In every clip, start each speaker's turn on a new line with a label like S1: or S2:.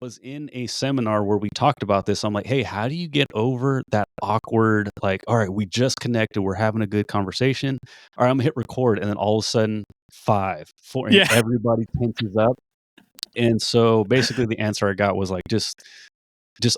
S1: was in a seminar where we talked about this. I'm like, hey, how do you get over that awkward, like, all right, we just connected, we're having a good conversation. All right, I'm gonna hit record, and then all of a sudden, 5, 4, and
S2: Yeah.
S1: everybody tenses up. And so basically the answer I got was like, just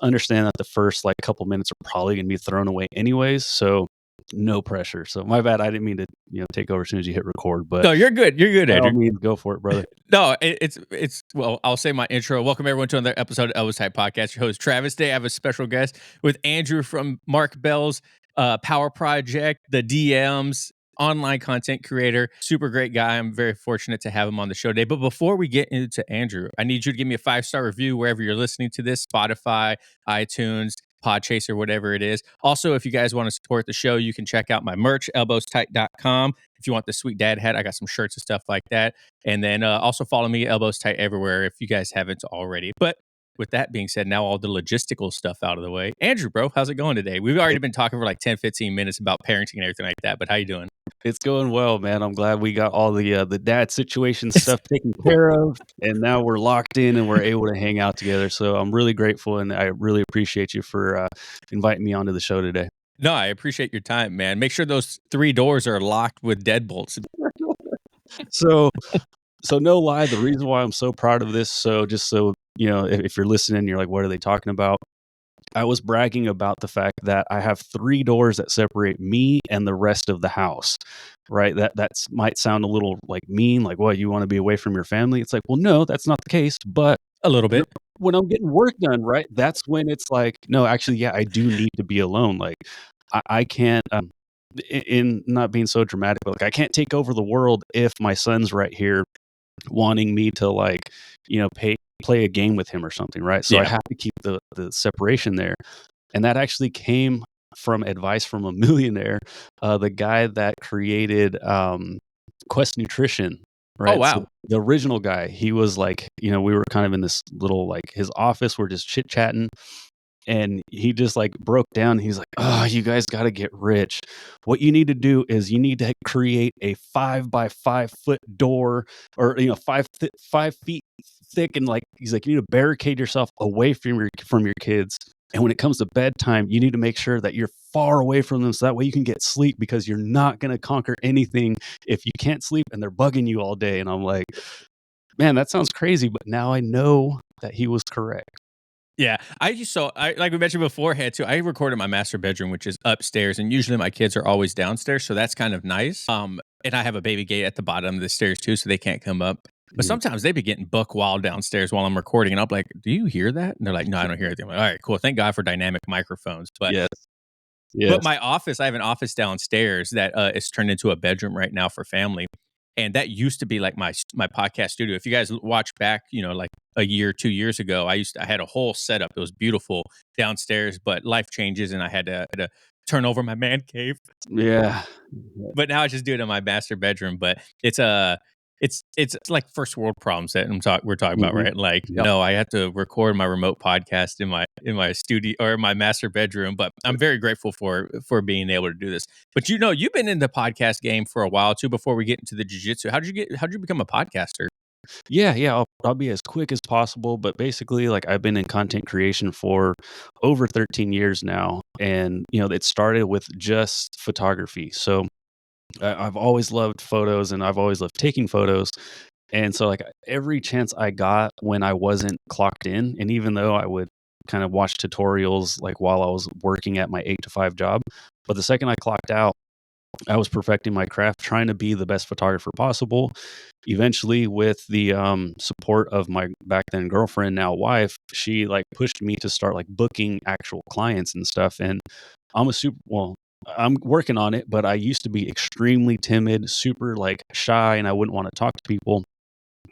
S1: understand that the first like couple minutes are probably gonna be thrown away anyways. So no pressure. So my bad. I didn't mean to, take over as soon as you hit record, but
S2: No, you're good. You're good,
S1: by all
S2: Andrew.
S1: means, go for it, brother.
S2: No, it's well, I'll say my intro. Welcome everyone to another episode of Elvis Type Podcast. Your host Travis. Today I have a special guest with Andrew from Mark Bell's Power Project, the DMs, online content creator. Super great guy. I'm very fortunate to have him on the show today. But before we get into Andrew, I need you to give me a 5-star review wherever you're listening to this, Spotify, iTunes, Podchaser, whatever it is. Also, if you guys want to support the show, you can check out my merch, elbowstight.com. If you want the sweet dad hat, I got some shirts and stuff like that. And then also follow me, Elbows Tight, everywhere if you guys haven't already. But with that being said, now all the logistical stuff out of the way. Andrew, bro, how's it going today? We've already been talking for like 10, 15 minutes about parenting and everything like that, but how you doing?
S1: It's going well, man. I'm glad we got all the dad situation stuff taken care of, and now we're locked in and we're able to hang out together. So I'm really grateful, and I really appreciate you for inviting me onto the show today.
S2: No, I appreciate your time, man. Make sure those 3 doors are locked with deadbolts.
S1: So no lie, the reason why I'm so proud of this, so just so, if you're listening, you're like, what are they talking about? I was bragging about the fact that I have 3 doors that separate me and the rest of the house, right? That's might sound a little like mean, like, what, you want to be away from your family? It's like, well, no, that's not the case. But
S2: A little bit.
S1: when I'm getting work done, right, that's when it's like, no, actually, yeah, I do need to be alone. Like, I can't, in not being so dramatic, but like, I can't take over the world if my son's right here wanting me to, like, play a game with him or something, right? So I
S2: Yeah.
S1: have to keep the separation there. And that actually came from advice from a millionaire, the guy that created Quest Nutrition, right?
S2: Oh, wow.
S1: So the original guy, he was like, we were kind of in this little, like, his office, we're just chit chatting. And he just like broke down. He's like, oh, you guys got to get rich. What you need to do is you need to create a 5 by 5 foot door, or, 5 feet thick. And like, he's like, you need to barricade yourself away from your kids. And when it comes to bedtime, you need to make sure that you're far away from them, so that way you can get sleep, because you're not going to conquer anything if you can't sleep and they're bugging you all day. And I'm like, man, that sounds crazy. But now I know that he was correct.
S2: Yeah, I like we mentioned beforehand too. I record in my master bedroom, which is upstairs, and usually my kids are always downstairs, so that's kind of nice. And I have a baby gate at the bottom of the stairs too, so they can't come up. But sometimes they be getting buck wild downstairs while I'm recording, and I'm like, "Do you hear that?" And they're like, "No, I don't hear anything." I'm like, all right, cool. Thank God for dynamic microphones. But
S1: Yes.
S2: but my office, I have an office downstairs that is turned into a bedroom right now for family. And that used to be like my podcast studio. If you guys watch back, like a year, 2 years ago, I had a whole setup. It was beautiful downstairs, but life changes and I had to turn over my man cave.
S1: Yeah.
S2: But now I just do it in my master bedroom. But it's like first world problems that we're talking about, right? Like,
S1: Yep.
S2: no, I have to record my remote podcast in my studio or my master bedroom. But I'm very grateful for being able to do this. But you've been in the podcast game for a while too. Before we get into the jiu-jitsu, how'd you become a podcaster?
S1: Yeah. I'll be as quick as possible. But basically, like, I've been in content creation for over 13 years now, and it started with just photography. So I've always loved photos, and I've always loved taking photos. And so, like, every chance I got when I wasn't clocked in, and even though I would kind of watch tutorials like while I was working at my 8 to 5 job, but the second I clocked out, I was perfecting my craft, trying to be the best photographer possible. Eventually, with the support of my back then girlfriend, now wife, she like pushed me to start like booking actual clients and stuff. And I'm working on it, but I used to be extremely timid, super like shy, and I wouldn't want to talk to people.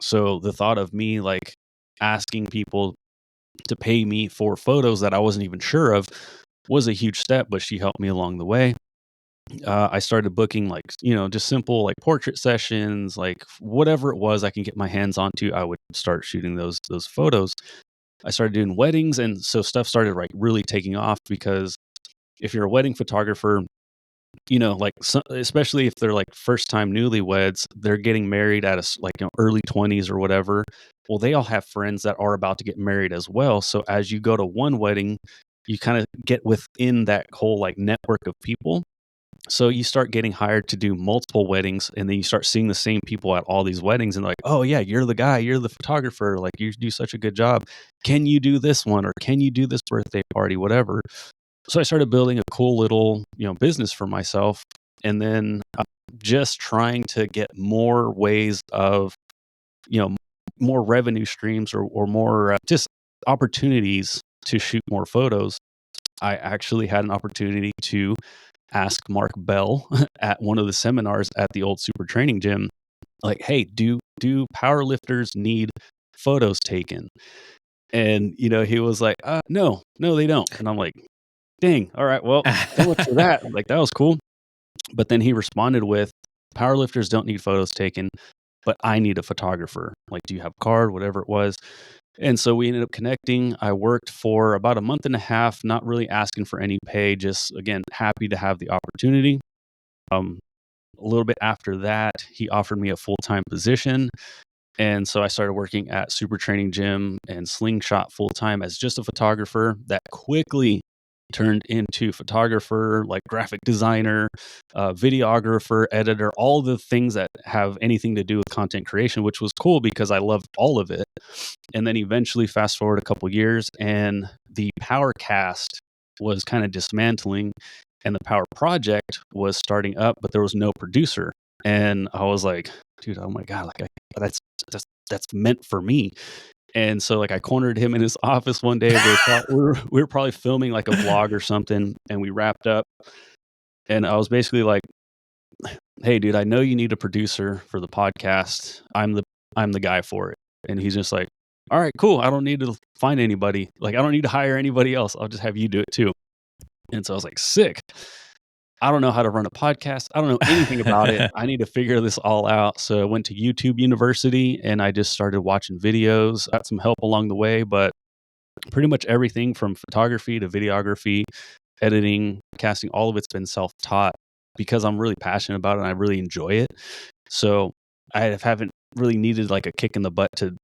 S1: So the thought of me like asking people to pay me for photos that I wasn't even sure of was a huge step, but she helped me along the way. I started booking like, just simple like portrait sessions, like whatever it was I can get my hands onto, I would start shooting those photos. I started doing weddings, and so stuff started like really taking off, because if you're a wedding photographer, like especially if they're like first time newlyweds, they're getting married at like early 20s or whatever. Well, they all have friends that are about to get married as well. So as you go to one wedding, you kind of get within that whole like network of people. So you start getting hired to do multiple weddings, and then you start seeing the same people at all these weddings, and they're like, "Oh yeah, you're the guy, you're the photographer, like you do such a good job. Can you do this one, or can you do this birthday party, whatever?" So I started building a cool little, business for myself, and then just trying to get more ways of, you know, more revenue streams or more just opportunities to shoot more photos. I actually had an opportunity to ask Mark Bell at one of the seminars at the old super training gym, like, hey, do power lifters need photos taken? And he was like, no, they don't. And I'm like, dang, all right, well, so much for that. Like, that was cool. But then he responded with, powerlifters don't need photos taken, but I need a photographer. Like, do you have a card, whatever it was? And so we ended up connecting. I worked for about a month and a half, not really asking for any pay, just again, happy to have the opportunity. Um, a little bit after that, he offered me a full-time position. And so I started working at Super Training Gym and Slingshot full time as just a photographer. That quickly turned into photographer, like graphic designer, videographer, editor, all the things that have anything to do with content creation, which was cool because I loved all of it. And then eventually, fast forward a couple years, and the Power Cast was kind of dismantling, and the Power Project was starting up, but there was no producer. And I was like, dude, oh my God, like that's meant for me. And so like I cornered him in his office one day. We were probably filming like a vlog or something, and we wrapped up. And I was basically like, hey, dude, I know you need a producer for the podcast. I'm the guy for it. And he's just like, all right, cool. I don't need to find anybody. Like, I don't need to hire anybody else. I'll just have you do it too. And so I was like, sick. I don't know how to run a podcast. I don't know anything about it. I need to figure this all out. So I went to YouTube University and I just started watching videos. I got some help along the way, but pretty much everything from photography to videography, editing, casting, all of it's been self-taught because I'm really passionate about it and I really enjoy it. So I haven't really needed like a kick in the butt to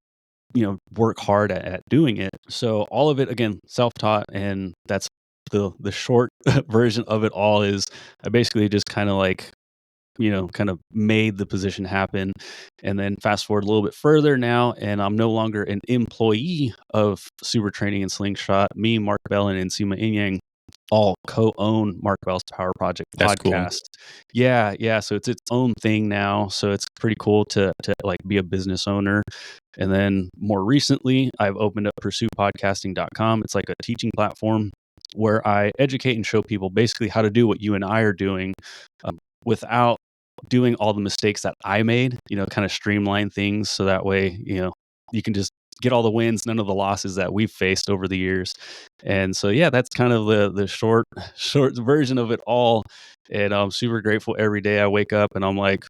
S1: work hard at doing it. So all of it, again, self-taught, and that's the short version of it all. Is I basically just kind of like kind of made the position happen. And then fast forward a little bit further now, and I'm no longer an employee of Super Training and Slingshot. Me, Mark Bell, and Nsima Inyang all co-own Mark Bell's Power Project
S2: That's cool.
S1: podcast. Yeah. So it's its own thing now. So it's pretty cool to like be a business owner. And then more recently, I've opened up pursuepodcasting.com. It's like a teaching platform where I educate and show people basically how to do what you and I are doing, without doing all the mistakes that I made, kind of streamline things. So that way, you can just get all the wins, none of the losses that we've faced over the years. And so, yeah, that's kind of the short version of it all. And I'm super grateful every day I wake up and I'm like,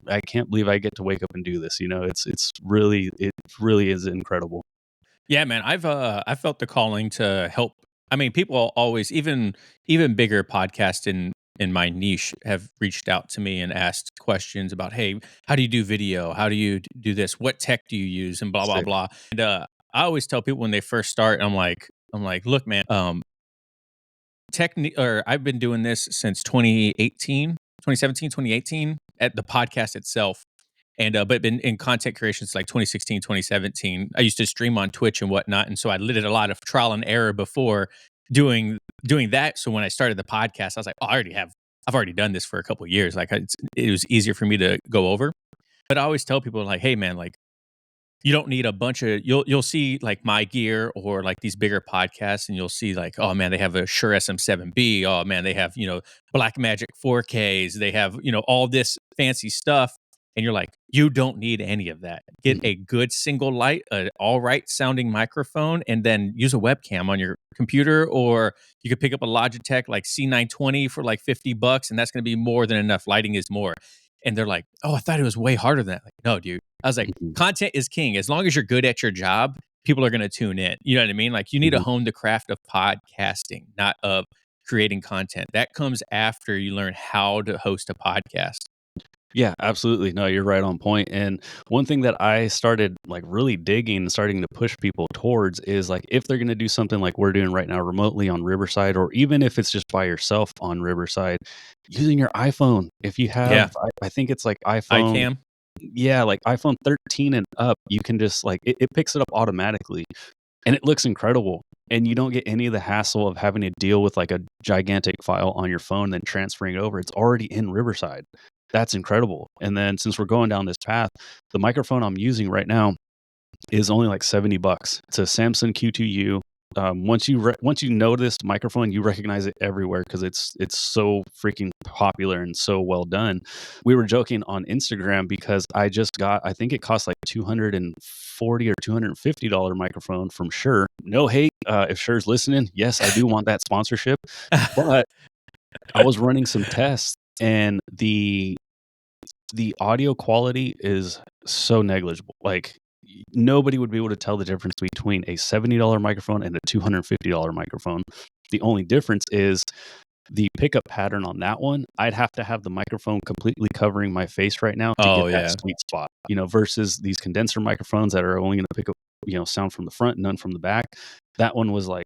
S1: I can't believe I get to wake up and do this. It really is incredible.
S2: Yeah, man, I felt the calling to help. I mean, people always, even bigger podcasts in my niche have reached out to me and asked questions about, hey, how do you do video? How do you do this? What tech do you use? And blah blah
S1: Sick.
S2: blah. And I always tell people when they first start, I'm like, look, man, technique, or I've been doing this since 2017, 2018 at the podcast itself. And but been in content creation since like 2016, 2017. I used to stream on Twitch and whatnot, and so I did a lot of trial and error before doing that. So when I started the podcast, I was like, oh, I've already done this for a couple of years. Like it was easier for me to go over. But I always tell people like, hey man, like you don't need a bunch of, you'll see like my gear or like these bigger podcasts, and you'll see like, oh man, they have a Shure SM7B. Oh man, they have, Blackmagic 4Ks. They have, all this fancy stuff. And you're like, you don't need any of that. Get a good single light, an all right sounding microphone, and then use a webcam on your computer, or you could pick up a Logitech like C920 for like $50, and that's going to be more than enough. Lighting is more. And they're like, oh, I thought it was way harder than that. Like, no, dude. I was like,
S1: Mhm.
S2: content is king. As long as you're good at your job, people are going to tune in. You know what I mean? Like, you need to
S1: Mhm.
S2: hone the craft of podcasting, not of creating content. That comes after you learn how to host a podcast.
S1: Yeah, absolutely. No, you're right on point. And one thing that I started like really digging, starting to push people towards is like if they're going to do something like we're doing right now remotely on Riverside, or even if it's just by yourself on Riverside, using your iPhone. If you
S2: Yeah.
S1: have, I think it's like iPhone,
S2: iCam.
S1: yeah, like iPhone 13 and up, you can just like it picks it up automatically and it looks incredible. And you don't get any of the hassle of having to deal with like a gigantic file on your phone, then transferring it over. It's already in Riverside. That's incredible. And then since we're going down this path, the microphone I'm using right now is only like $70. It's a Samsung Q2U. Once you know this microphone, you recognize it everywhere because it's so freaking popular and so well done. We were joking on Instagram because I just got, I think it cost like $240 or $250 microphone from Shure. No hate, if Shure's listening. Yes, I do want that sponsorship, but I was running some tests and the audio quality is so negligible. Like nobody would be able to tell the difference between a $70 microphone and a $250 microphone. The only difference is the pickup pattern on that one. I'd have to have the microphone completely covering my face right now to get
S2: Oh
S1: that
S2: yeah.
S1: sweet spot, versus these condenser microphones that are only going to pick up, sound from the front, none from the back. That one was like,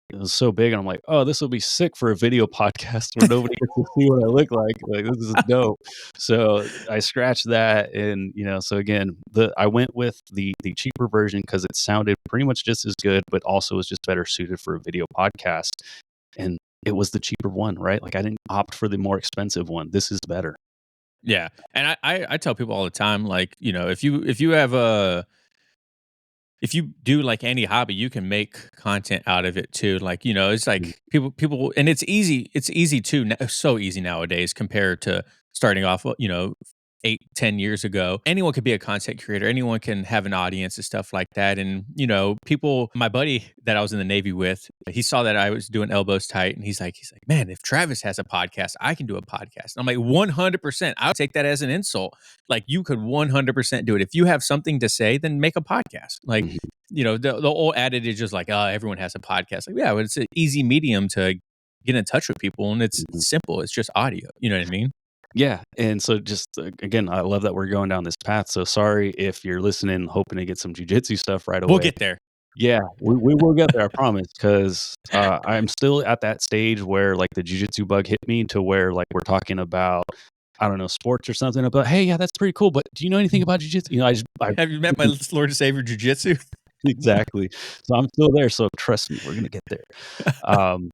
S1: it was so big, and I'm like, oh, this will be sick for a video podcast where nobody gets to see what I look like. Like this is dope. So I scratched that, and so again, I went with the cheaper version because it sounded pretty much just as good, but also was just better suited for a video podcast. And it was the cheaper one, right? Like I didn't opt for the more expensive one. This is better.
S2: Yeah. And I tell people all the time, like, if you do like any hobby, you can make content out of it too. Like, it's
S1: Mhm.
S2: like people, and it's easy too, so easy nowadays compared to starting off, 8, 10 years ago. Anyone could be a content creator. Anyone can have an audience and stuff like that. And, my buddy that I was in the Navy with, he saw that I was doing elbows tight and he's like, man, if Travis has a podcast, I can do a podcast. And I'm like, 100%. I would take that as an insult. Like you could 100% do it. If you have something to say, then make a podcast. Like,
S1: Mhm.
S2: the old adage is just like, oh, everyone has a podcast. Like, yeah, but it's an easy medium to get in touch with people and it's
S1: Mhm.
S2: simple. It's just audio. You know what I mean?
S1: Yeah, and so just again, I love that we're going down this path. So sorry if you're listening, hoping to get some jujitsu stuff right
S2: We'll
S1: away.
S2: get there.
S1: Yeah, we will get there, I promise. Because I'm still at that stage where like the jujitsu bug hit me to where like we're talking about, I don't know, sports or something. But hey, yeah, that's pretty cool. But do you know anything about jujitsu? I
S2: Have you met my Lord and Savior Jiu-Jitsu?
S1: exactly. So I'm still there. So trust me, we're gonna get there. Um,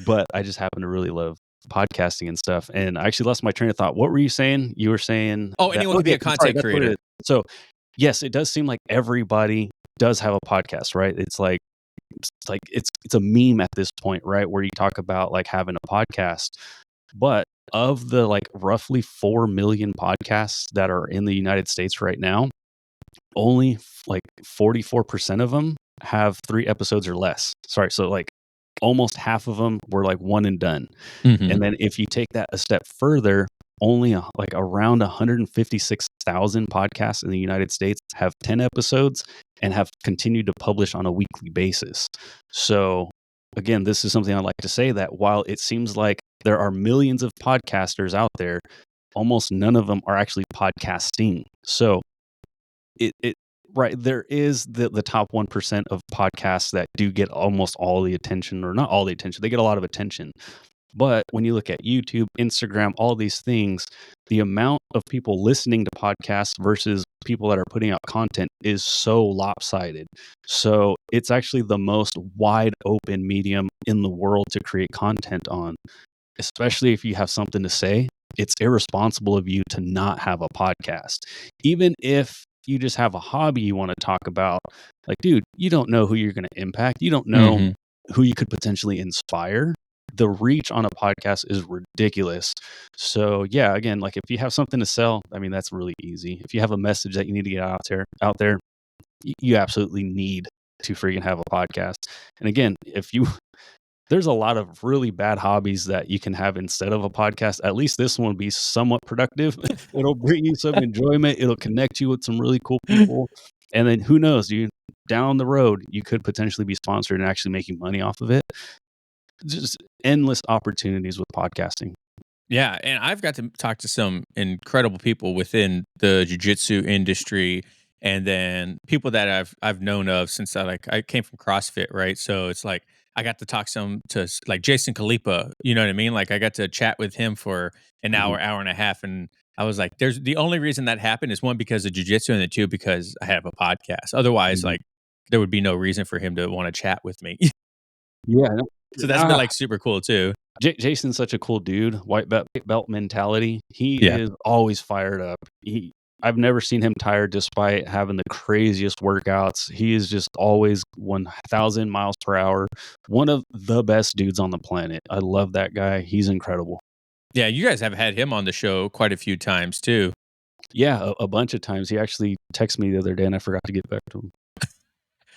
S1: but I just happen to really love podcasting and stuff. And I actually lost my train of thought. What were you saying? You were saying
S2: Oh,
S1: that.
S2: anyone
S1: Oh,
S2: can be
S1: yeah,
S2: a
S1: sorry,
S2: content
S1: that's what it
S2: creator.
S1: is. So yes, it does seem like everybody does have a podcast, right? It's a meme at this point, right? Where you talk about like having a podcast, but of the like roughly 4 million podcasts that are in the United States right now, only like 44% of them have 3 episodes or less. Sorry, so like almost half of them were like one and done.
S2: Mhm.
S1: And then if you take that a step further, only like around 156,000 podcasts in the United States have 10 episodes and have continued to publish on a weekly basis. So again, this is something I like to say, that while it seems like there are millions of podcasters out there, almost none of them are actually podcasting. So it right, there is the top 1% of podcasts that do get almost all the attention, or not all the attention, they get a lot of attention. But when you look at YouTube, Instagram, all these things, the amount of people listening to podcasts versus people that are putting out content is so lopsided. So it's actually the most wide open medium in the world to create content on, especially if you have something to say. It's irresponsible of you to not have a podcast. Even if you just have a hobby you want to talk about, like, dude, you don't know who you're going to impact. You don't know
S2: Mhm.
S1: who you could potentially inspire. The reach on a podcast is ridiculous. So yeah, again, like if you have something to sell, I mean, that's really easy. If you have a message that you need to get out there, you absolutely need to freaking have a podcast. And again, if you there's a lot of really bad hobbies that you can have instead of a podcast. At least this one will be somewhat productive. It'll bring you some enjoyment. It'll connect you with some really cool people. And then who knows, you down the road, you could potentially be sponsored and actually making money off of it. just endless opportunities with podcasting.
S2: Yeah, and I've got to talk to some incredible people within the jiu-jitsu industry, and then people that I've known of since I came from CrossFit, right? So it's like I got to talk like Jason Khalipa, you know what I mean? Like I got to chat with him for an
S1: Mhm,
S2: hour and a half, and I was like, "There's the only reason that happened is one because of jiu-jitsu, and the two because I have a podcast. Otherwise,
S1: mhm.
S2: like there would be no reason for him to want to chat with me."
S1: Yeah, no
S2: So that's been
S1: ah,
S2: like super cool too.
S1: Jason's such a cool dude, white belt mentality. He
S2: Yeah.
S1: is always fired up. I've never seen him tired despite having the craziest workouts. He is just always 1,000 miles per hour. One of the best dudes on the planet. I love that guy. He's incredible.
S2: Yeah, you guys have had him on the show quite a few times too.
S1: Yeah, a bunch of times. He actually texted me the other day, and I forgot to get back to him.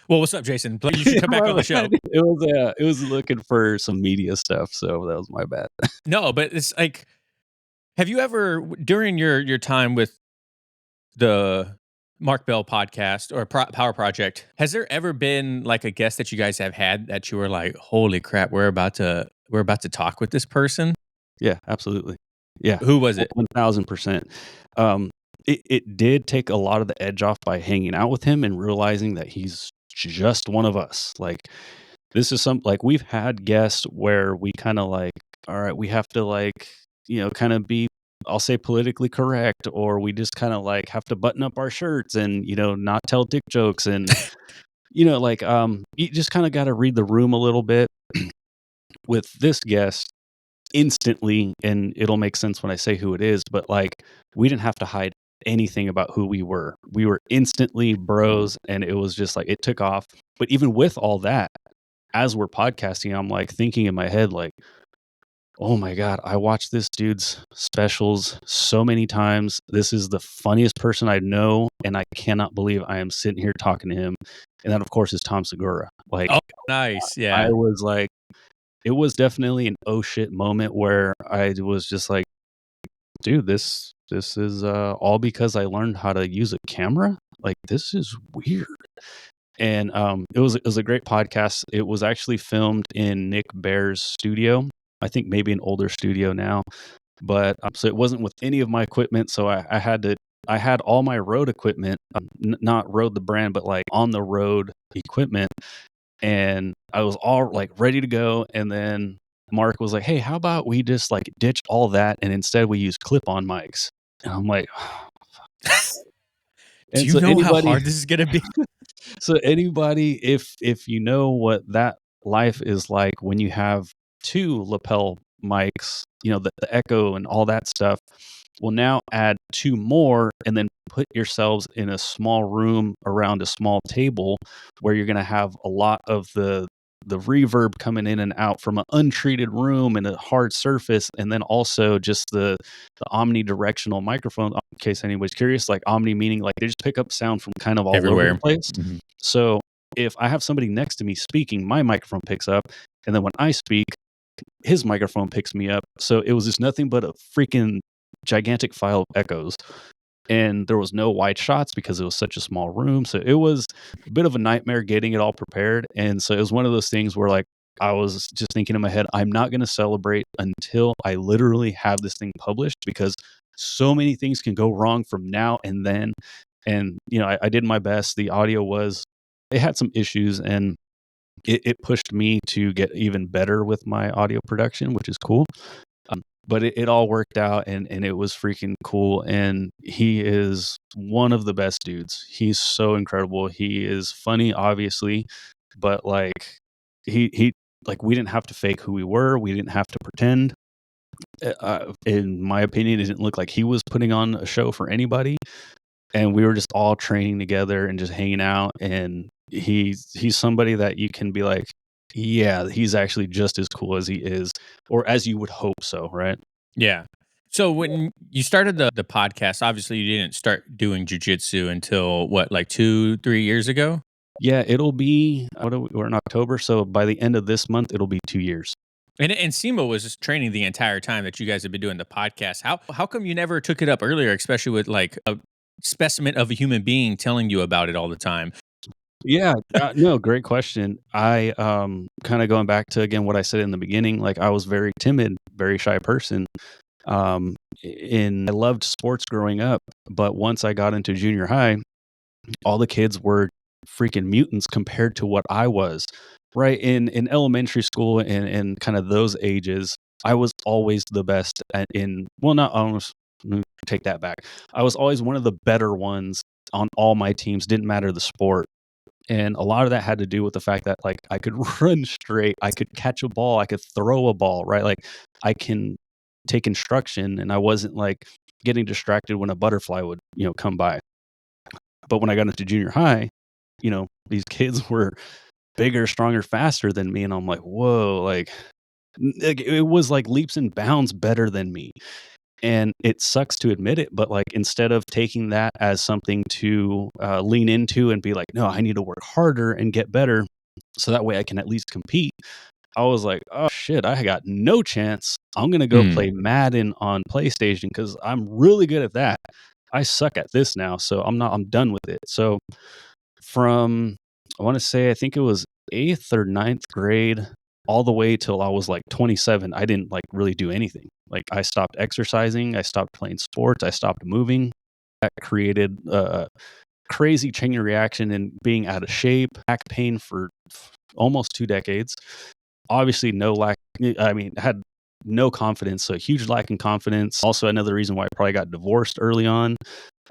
S2: Well, what's up, Jason? You should
S1: Yeah,
S2: come back
S1: my
S2: on the
S1: bad.
S2: show.
S1: It was looking for some media stuff, so that was my bad.
S2: No, but it's like, have you ever during your time with the Mark Bell podcast or Power Project, has there ever been like a guest that you guys have had that you were like, "Holy crap, we're about to talk with this person"?
S1: Yeah, absolutely. Yeah,
S2: Who was it?
S1: 1,000%. Um, it did take a lot of the edge off by hanging out with him and realizing that he's just one of us. Like, this is we've had guests where we kinda like, all right, we have to like, kinda be, I'll say, politically correct, or we just kinda like have to button up our shirts and, not tell dick jokes and, you just kinda gotta read the room a little bit. With this guest, instantly, and it'll make sense when I say who it is, but like we didn't have to hide anything about who we were. We were instantly bros, and it was just like it took off. But even with all that, as we're podcasting, I'm like thinking in my head, like, oh my God, I watched this dude's specials so many times. This is the funniest person I know, and I cannot believe I am sitting here talking to him. And that, of course, is Tom Segura. Like,
S2: Oh, nice.
S1: I
S2: Yeah.
S1: was like, it was definitely an oh shit moment where I was just like, dude, this is all because I learned how to use a camera. Like, this is weird. And it was a great podcast. It was actually filmed in Nick Bear's studio. I think maybe an older studio now, but so it wasn't with any of my equipment. So I had all my road equipment, not road the brand, but like on the road equipment, and I was all like ready to go. And then Mark was like, "Hey, how about we just like ditch all that and instead we use clip-on mics?" And I'm like,
S2: Do
S1: and
S2: you
S1: so
S2: know how hard this is gonna be?
S1: anybody, if you know what that life is like when you have two lapel mics, the echo and all that stuff, will now add two more and then put yourselves in a small room around a small table where you're going to have a lot of the reverb coming in and out from an untreated room and a hard surface, and then also just the omnidirectional microphone. In case anybody's curious, like omni meaning like they just pick up sound from kind of all over the
S2: Everywhere.
S1: place.
S2: Mhm.
S1: So if I have somebody next to me speaking, my microphone picks up, and then when I speak, his microphone picks me up. So it was just nothing but a freaking gigantic file of echoes. And there was no wide shots because it was such a small room. So it was a bit of a nightmare getting it all prepared. And so it was one of those things where like I was just thinking in my head, I'm not going to celebrate until I literally have this thing published, because so many things can go wrong from now and then. And I did my best. The audio was, it had some issues, and it pushed me to get even better with my audio production, which is cool. But it all worked out, and it was freaking cool. And he is one of the best dudes. He's so incredible. He is funny, obviously, but like he like we didn't have to fake who we were. We didn't have to pretend. In my opinion, it didn't look like he was putting on a show for anybody, and we were just all training together and just hanging out. And he's somebody that you can be like, yeah, he's actually just as cool as he is, or as you would hope so, right?
S2: Yeah. So when you started the podcast, obviously you didn't start doing jujitsu until what, like 2, 3 years ago?
S1: Yeah, it'll be, we're in October, so by the end of this month, it'll be 2 years.
S2: And Simo was just training the entire time that you guys have been doing the podcast. How come you never took it up earlier, especially with like a specimen of a human being telling you about it all the time?
S1: Yeah, no, great question. I, kinda going back to, again, what I said in the beginning, like, I was very timid, very shy person. Um, I loved sports growing up, but once I got into junior high, all the kids were freaking mutants compared to what I was. Right? In elementary school and kind of those ages, I was always the best not almost, take that back. I was always one of the better ones on all my teams, didn't matter the sport. And a lot of that had to do with the fact that, like, I could run straight, I could catch a ball, I could throw a ball, right? Like, I can take instruction, and I wasn't, like, getting distracted when a butterfly would, come by. But when I got into junior high, these kids were bigger, stronger, faster than me, and I'm like, "Whoa," like, it was, like, leaps and bounds better than me. And it sucks to admit it, but, like, instead of taking that as something to, lean into and be like, "No, I need to work harder and get better so that way I can at least compete," I was like, "Oh, shit, I got no chance. I'm gonna go
S2: Mm.
S1: play Madden on PlayStation because 'cause I'm really good at that. I suck at this now, so I'm done with it." So, from I wanna say, I think it was 8th or ninth grade all the way till I was, like, 27, I didn't, like, really do anything. Like, I stopped exercising, I stopped playing sports, I stopped moving. That created a crazy chain reaction and being out of shape, back pain for almost 2 decades. Obviously, no lack I mean, had no confidence, so a huge lack in confidence. Also, another reason why I probably got divorced early on.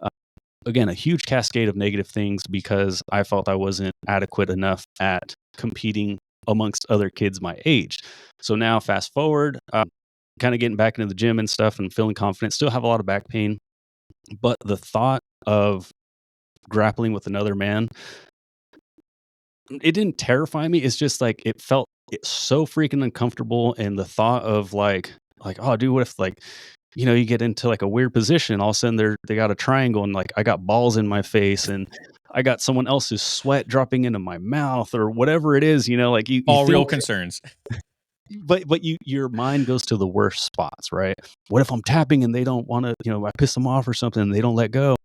S1: Uh, Again, a huge cascade of negative things because I felt I wasn't adequate enough at competing amongst other kids my age. So now fast forward, kinda getting back into the gym and stuff and feeling confident, still have a lot of back pain, but the thought of grappling with another man, it didn't terrify me, it's just, like, it's so freaking uncomfortable, and the thought of, like, "Oh, dude, what if, like, you get into, like, a weird position, all of a sudden they got a triangle, and, like, I got balls in my face, and I got someone else's sweat dropping into my mouth," or whatever it is, like, you
S2: All real
S1: think,
S2: concerns.
S1: but your mind goes to the worst spots, right? What if I'm tapping and they don't wanna, I piss them off or something, and they don't let go?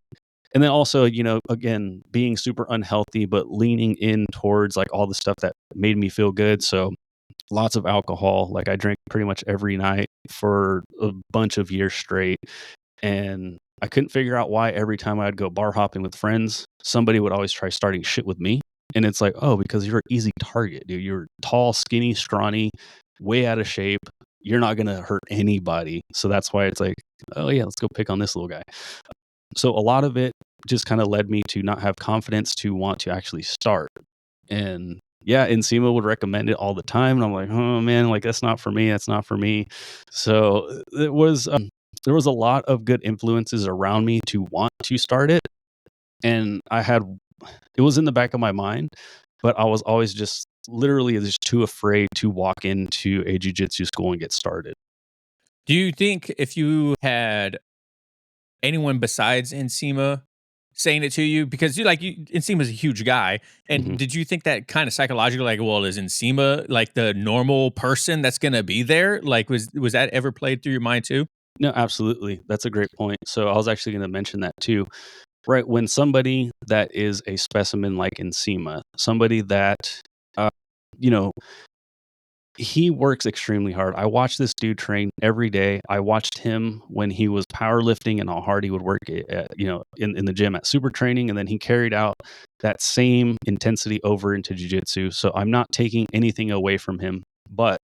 S1: And then also, again, being super unhealthy, but leaning in towards, like, all the stuff that made me feel good. So lots of alcohol. Like, I drank pretty much every night for a bunch of years straight. And I couldn't figure out why every time I'd go bar hopping with friends, somebody would always try starting shit with me. And it's like, oh, because you're an easy target, dude. You're tall, skinny, scrawny, way out of shape. You're not going to hurt anybody. So that's why it's like, oh, yeah, let's go pick on this little guy. So a lot of it just kinda led me to not have confidence to want to actually start. And yeah, Nsima would recommend it all the time, and I'm like, "Oh, man, like, that's not for me, that's not for me." So, there was a lot of good influences around me to want to start it, and it was in the back of my mind, but I was always just literally just too afraid to walk into a jiu-jitsu school and get started.
S2: Do you think if you had anyone besides Nsima saying it to you? Because Nsima's a huge guy. And
S1: Mhm.
S2: did you think that kind of psychologically, like, well, is Nsima like the normal person that's gonna be there? Like, was that ever played through your mind too?
S1: No, absolutely. That's a great point. So I was actually gonna mention that too. Right, when somebody that is a specimen like Nsima, somebody that, uh, you know, he works extremely hard. I watch this dude train every day. I watched him when he was powerlifting and how hard he would work, in the gym at super training, and then he carried out that same intensity over into jiu-jitsu. So I'm not taking anything away from him, but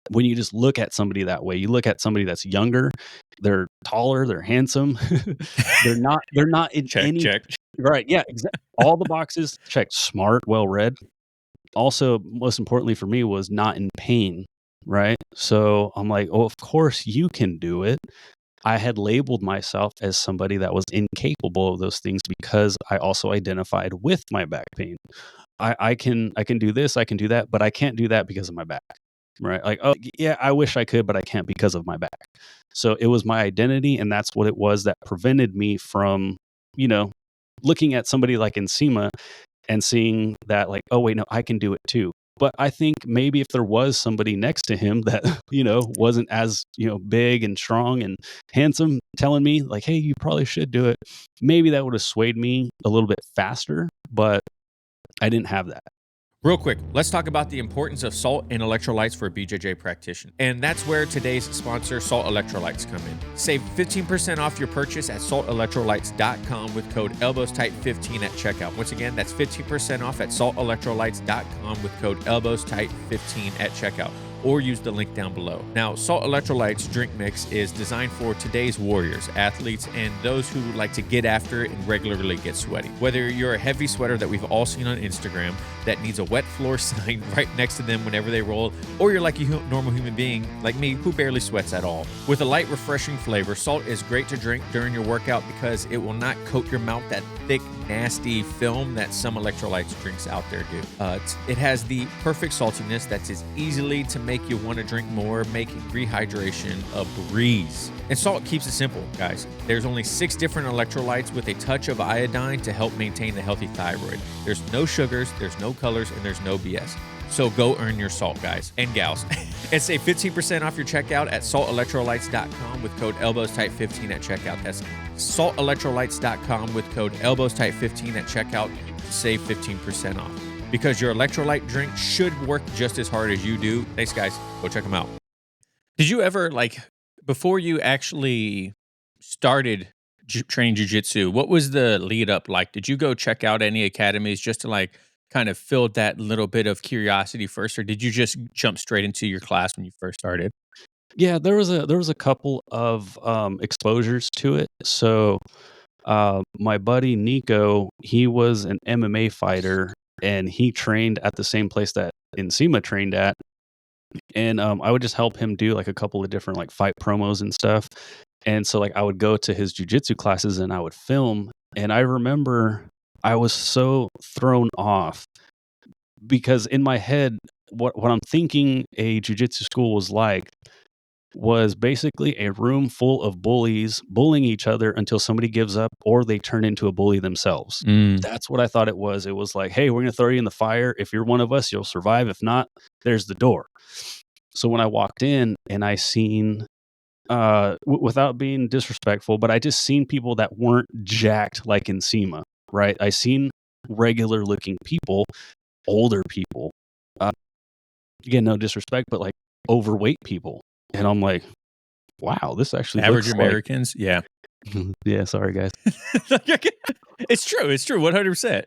S1: when you just look at somebody that way, you look at somebody that's younger, they're taller, they're handsome, they're not in
S2: Check,
S1: any
S2: check.
S1: right, yeah, all the boxes checked, smart, well read. Also, most importantly for me was not in pain, right? So I'm like, "Oh, of course you can do it." I had labeled myself as somebody that was incapable of those things because I also identified with my back pain. I can do this, I can do that, but I can't do that because of my back, right? Like, oh, yeah, I wish I could, but I can't because of my back. So it was my identity, and that's what it was that prevented me from, you know, looking at somebody like Nsima and seeing that, like, oh wait, no, I can do it too. But I think maybe if there was somebody next to him that wasn't as big and strong and handsome, telling me like, hey, you probably should do it, maybe that would have swayed me a little bit faster. But I didn't have that.
S2: Real quick, let's talk about the importance of salt and electrolytes for a BJJ practitioner. And that's where today's sponsor, Salt Electrolytes, come in. Save 15% off your purchase at saltelectrolytes.com with code ElbowsTight15 at checkout. Once again, that's 15% off at saltelectrolytes.com with code ElbowsTight15 at checkout, or use the link down below. Now, Salt Electrolytes drink mix is designed for today's warriors, athletes, and those who like to get after it and regularly get sweaty. Whether you're a heavy sweater that we've all seen on Instagram that needs a wet floor sign right next to them whenever they roll, or you're like a normal human being like me who barely sweats at all. With a light, refreshing flavor, salt is great to drink during your workout because it will not coat your mouth that thick, nasty film that some electrolytes drinks out there do. It has the perfect saltiness that's as easily to make you want to drink more, making rehydration a breeze. And salt keeps it simple, guys. There's only 6 different electrolytes with a touch of iodine to help maintain a healthy thyroid. There's no sugars, there's no colors, and there's no BS. So go earn your salt, guys and gals. And save 15% off your checkout at saltelectrolytes.com with code ElbowsTight15 at checkout. That's saltelectrolytes.com with code ElbowsTight15 at checkout to save 15% off. Because your electrolyte drink should work just as hard as you do. Thanks, guys. Go check them out. Did you ever, before you actually started training jiu-jitsu, what was the lead up like? Did you go check out any academies just to kind of fill that little bit of curiosity first, or did you just jump straight into your class when you first started?
S1: Yeah, there was a couple of exposures to it. So my buddy Nico, he was an MMA fighter, and he trained at the same place that Nsima trained at. And I would just help him do a couple of different fight promos and stuff. And so I would go to his jujitsu classes and I would film. And I remember I was so thrown off because in my head, what I'm thinking a jujitsu school was basically a room full of bullies bullying each other until somebody gives up or they turn into a bully themselves. That's what I thought it was. It was like, hey, we're going to throw you in the fire. If you're one of us, you'll survive. If not, there's the door. So when I walked in and I seen, without being disrespectful, but I just seen people that weren't jacked like Nsima, right? I seen regular looking people, older people, again, no disrespect, but overweight people. And I'm like, wow, this actually
S2: Average
S1: looks
S2: Americans. Yeah.
S1: Yeah, sorry guys.
S2: It's true. 100%.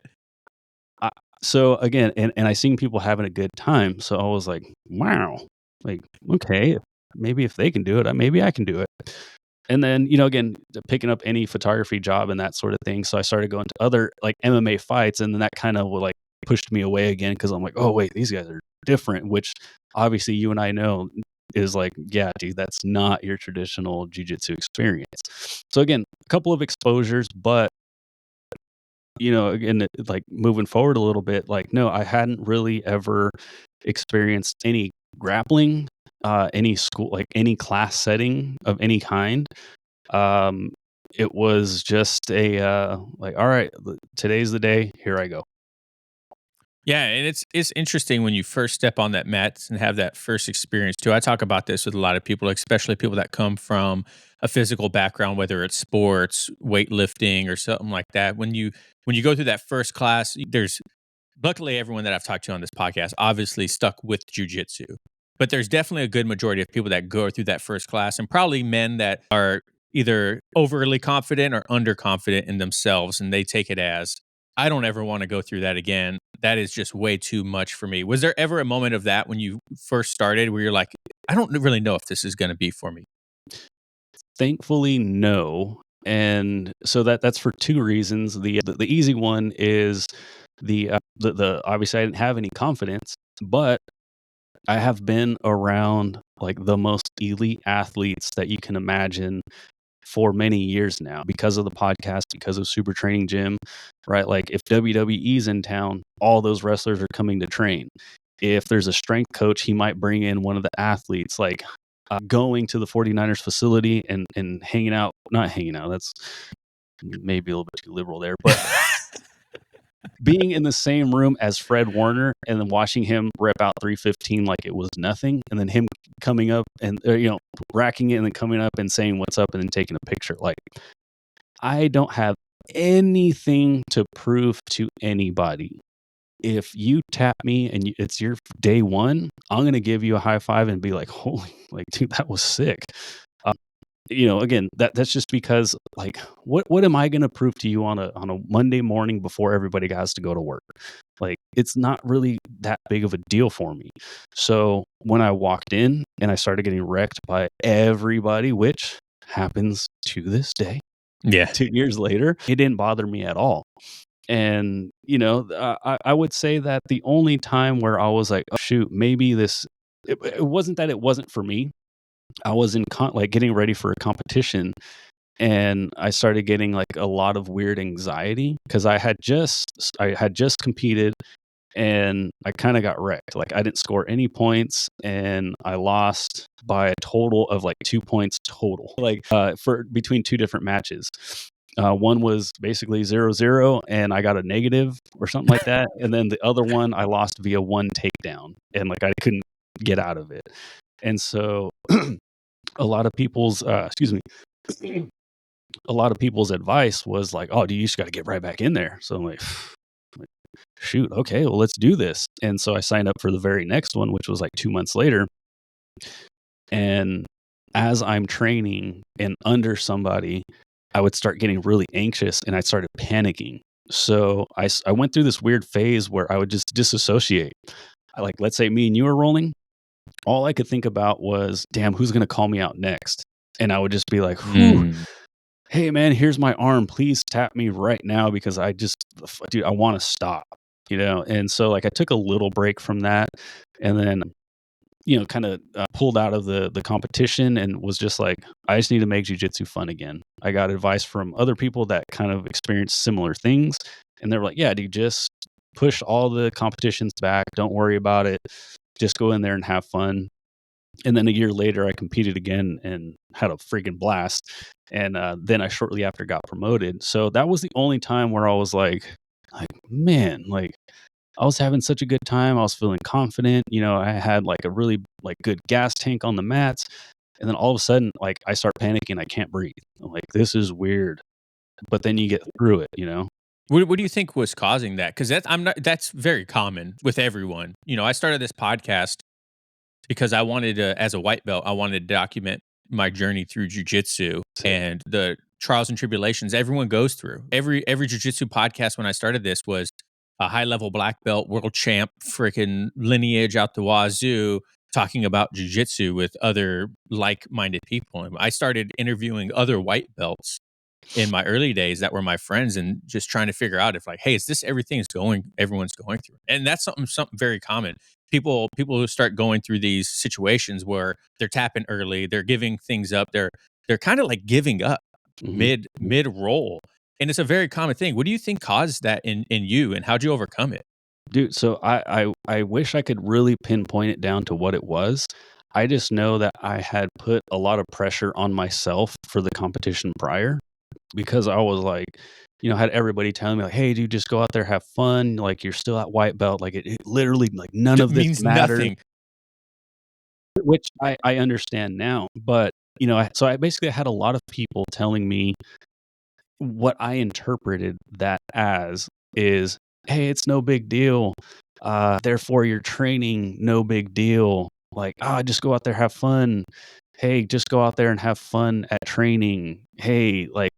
S1: So again, and I seen people having a good time. So I was like, wow, okay, maybe if they can do it, maybe I can do it. And then, again, picking up any photography job and that sort of thing. So I started going to other MMA fights, and then that kind of pushed me away again because I'm like, oh wait, these guys are different, which obviously you and I know is yeah, dude, that's not your traditional jiu-jitsu experience. So again, a couple of exposures, but again, moving forward a little bit, no, I hadn't really ever experienced any grappling, any school, any class setting of any kind. It was just all right, today's the day, here I go.
S2: Yeah, and it's interesting when you first step on that mat and have that first experience too. I talk about this with a lot of people, especially people that come from a physical background, whether it's sports, weightlifting, or something like that. When you go through that first class, there's luckily everyone that I've talked to on this podcast obviously stuck with jiu-jitsu. But there's definitely a good majority of people that go through that first class, and probably men that are either overly confident or underconfident in themselves, and they take it as, I don't ever want to go through that again. That is just way too much for me. Was there ever a moment of that when you first started where you're like, I don't really know if this is going to be for me?
S1: Thankfully, no. And so that's for 2 reasons. The easy one is the obviously I didn't have any confidence, but I have been around the most elite athletes that you can imagine for many years now because of the podcast, because of Super Training Gym, right? If WWE's in town, all those wrestlers are coming to train. If there's a strength coach, he might bring in one of the athletes, going to the 49ers facility and not hanging out. That's maybe a little bit too liberal there, but being in the same room as Fred Warner and then watching him rep out 315 like it was nothing, and then him coming up and racking it and then coming up and saying what's up and then taking a picture. I don't have anything to prove to anybody. if you tap me and it's your day one, I'm gonna give you a high five and be like, holy, like, dude, that was sick. Um, again, that's just because, like, what am I gonna prove to you on a Monday morning before everybody has to go to work? Like, it's not really that big of a deal for me. So when I walked in and I started getting wrecked by everybody, which happens to this day,
S2: Yeah.
S1: 2 years later, it didn't bother me at all. And, I would say that the only time where I was like, "Oh, shoot, maybe it wasn't that it wasn't for me. I was like, getting ready for a competition, and I started getting, like, a lot of weird anxiety because I had just competed, and I kinda got wrecked. Like, I didn't score any points, and I lost by a total of, like, 2 points total, like, for between 2 different matches. One was basically 0-0, and I got a negative or something like that, and then the other one, I lost via 1 takedown, and, like, I couldn't get out of it. And so, a lot of people's, excuse me, a lot of people's advice was like, "Oh, dude, you just gotta get right back in there." So I'm like, shoot, okay, well, let's do this. And so I signed up for the very next one, which was like 2 months later. And as I'm training and under somebody, I would start getting really anxious and I started panicking. So I went through this weird phase where I would just disassociate. Like, let's say me and you are rolling. All I could think about was, damn, who's going to call me out next? And I would just be like, whew,
S2: Mm.
S1: hey, man, here's my arm. Please tap me right now because dude, I want to stop, And so, like, I took a little break from that and then, kind of pulled out of the competition and was just like, I just need to make jujitsu fun again. I got advice from other people that kind of experienced similar things. And they were like, yeah, dude, just push all the competitions back. Don't worry about it. Just go in there and have fun. And then a year later, I competed again and had a freaking blast. And then I shortly after got promoted. So that was the only time where I was like, man, like, I was having such a good time. I was feeling confident. I had like a really like good gas tank on the mats. And then all of a sudden, like, I start panicking. I can't breathe. I'm like, this is weird. But then you get through it.
S2: What do you think was causing that? Because that's very common with everyone. I started this podcast because I wanted to, as a white belt, I wanted to document my journey through jujitsu
S1: Sick.
S2: and the trials and tribulations everyone goes through. Every jujitsu podcast when I started this was a high level black belt, world champ, freaking lineage out the wazoo, talking about jujitsu with other like minded people. And I started interviewing other white belts in my early days that were my friends and just trying to figure out if, like, hey, is this everyone's going through? And that's something very common. People who start going through these situations where they're tapping early, they're giving things up, they're kind of like giving up
S1: hmm
S2: mid roll. And it's a very common thing. What do you think caused that in you, and how'd you overcome it?
S1: Dude, so I wish I could really pinpoint it down to what it was. I just know that I had put a lot of pressure on myself for the competition prior because I was like, had everybody telling me like, "Hey, dude, just go out there, have fun. Like, you're still at white belt. Like, it literally, like, none of this
S2: Means
S1: matters,"
S2: nothing.
S1: which I understand now. But so I basically had a lot of people telling me what I interpreted that as is, "Hey, it's no big deal. Therefore, your training, no big deal. Like, just go out there, have fun. Hey, just go out there and have fun at training. Hey, like,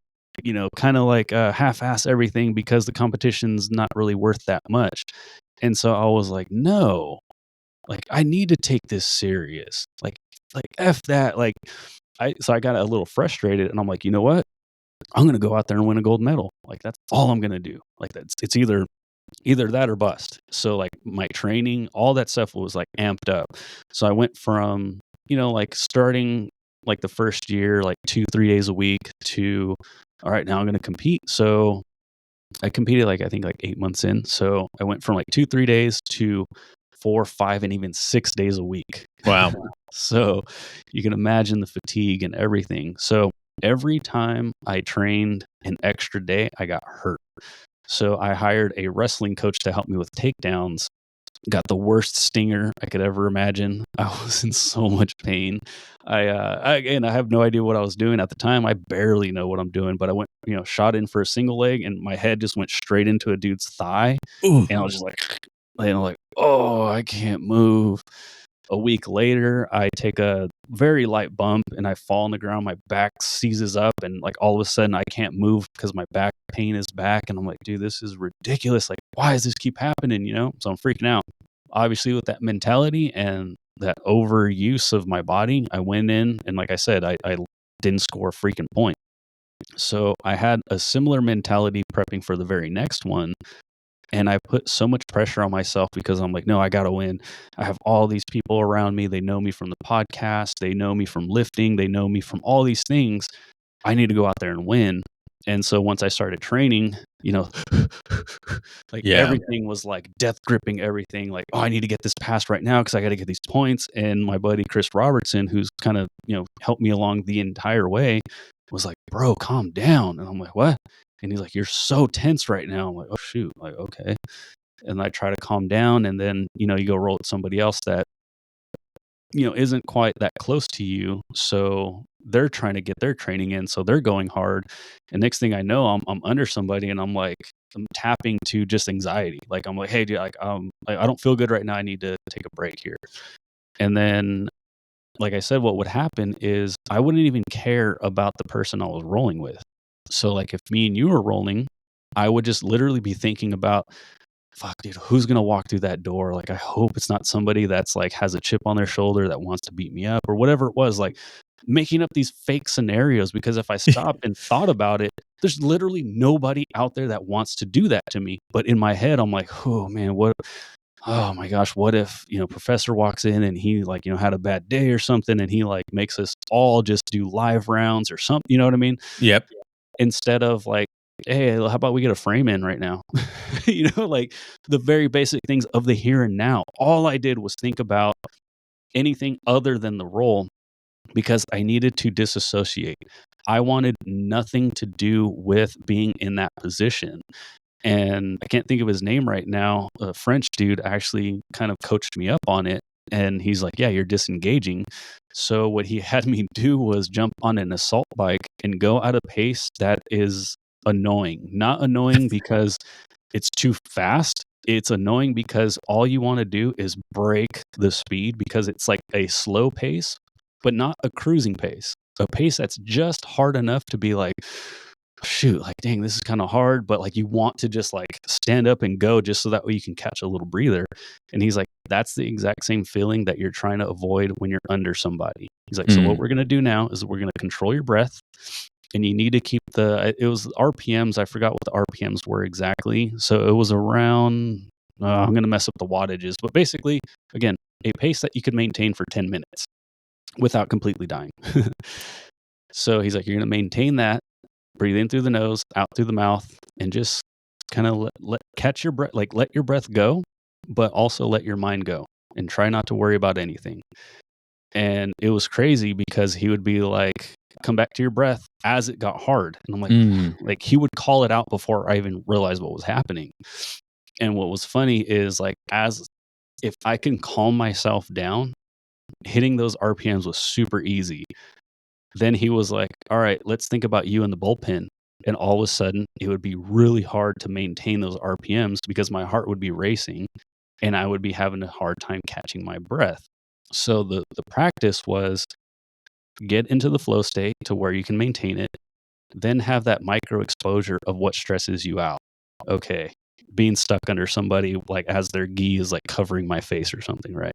S1: kind of like half-ass everything because the competition's not really worth that much." And so I was like, no, like, I need to take this serious. Like F that. Like, so I got a little frustrated and I'm like, you know what? I'm gonna go out there and win a gold medal. Like, that's all I'm gonna do. Like, it's either that or bust. So, like, my training, all that stuff was like amped up. So I went from, like, starting like the first year, like 2-3 days a week to, all right, now I'm gonna compete. So I competed like, I think, like 8 months in. So I went from like 2-3 days to 4, 5, and even 6 days a week.
S2: Wow.
S1: So you can imagine the fatigue and everything. So every time I trained an extra day, I got hurt. So I hired a wrestling coach to help me with takedowns. Got the worst stinger I could ever imagine. I was in so much pain. Again, I have no idea what I was doing at the time. I barely know what I'm doing, but I went, shot in for a single leg, and my head just went straight into a dude's thigh,
S2: Ooh.
S1: and I was just like, and I'm like, oh, I can't move. A week later, I take a very light bump and I fall on the ground. My back seizes up, and like all of a sudden, I can't move because my back pain is back. And I'm like, dude, this is ridiculous. Like, why does this keep happening? So I'm freaking out. Obviously, with that mentality and that overuse of my body, I went in and, like I said, I didn't score a freaking point. So I had a similar mentality prepping for the very next one. And I put so much pressure on myself because I'm like, no, I got to win. I have all these people around me. They know me from the podcast. They know me from lifting. They know me from all these things. I need to go out there and win. And so once I started training, like
S2: Yeah.
S1: everything was like death gripping everything. Like, oh, I need to get this passed right now because I got to get these points. And my buddy Chris Robertson, who's kind of, helped me along the entire way, was like, bro, calm down. And I'm like, what? And he's like, you're so tense right now. I'm like, oh, shoot. Like, okay. And I try to calm down. And then, you go roll with somebody else that, isn't quite that close to you. So they're trying to get their training in. So they're going hard. And next thing I know, I'm under somebody and I'm like, I'm tapping to just anxiety. Like, I'm like, hey, dude, like, I don't feel good right now. I need to take a break here. And then, like I said, what would happen is I wouldn't even care about the person I was rolling with. So like if me and you were rolling, I would just literally be thinking about, fuck, dude, who's going to walk through that door? Like, I hope it's not somebody that's like has a chip on their shoulder that wants to beat me up or whatever it was, like making up these fake scenarios. Because if I stopped and thought about it, there's literally nobody out there that wants to do that to me. But in my head, I'm like, oh man, oh my gosh, what if, professor walks in and he like, had a bad day or something and he like makes us all just do live rounds or something, you know what I mean?
S2: Yep.
S1: Instead of like, hey, how about we get a frame in right now? Like the very basic things of the here and now. All I did was think about anything other than the role because I needed to disassociate. I wanted nothing to do with being in that position. And I can't think of his name right now. A French dude actually kind of coached me up on it. And he's like, yeah, you're disengaging. So what he had me do was jump on an assault bike and go at a pace that is annoying. Not annoying because it's too fast. It's annoying because all you want to do is break the speed because it's like a slow pace, but not a cruising pace. A pace that's just hard enough to be like, shoot, like, dang, this is kind of hard, but like you want to just like stand up and go just so that way you can catch a little breather. And he's like, that's the exact same feeling that you're trying to avoid when you're under somebody. He's like, so what we're going to do now is we're going to control your breath and you need to keep it was RPMs. I forgot what the RPMs were exactly. So it was around, I'm going to mess up the wattages, but basically, again, a pace that you could maintain for 10 minutes without completely dying. So he's like, you're going to maintain that. Breathe in through the nose, out through the mouth, and just kind of catch your breath, like let your breath go, but also let your mind go and try not to worry about anything. And it was crazy because he would be like, come back to your breath as it got hard. And I'm like, like he would call it out before I even realized what was happening. And what was funny is like, as if I can calm myself down, hitting those RPMs was super easy. Then he was like, all right, let's think about you in the bullpen. And all of a sudden, it would be really hard to maintain those RPMs because my heart would be racing and I would be having a hard time catching my breath. So the practice was get into the flow state to where you can maintain it, then have that micro exposure of what stresses you out. Okay, being stuck under somebody like as their gi is like covering my face or something, right?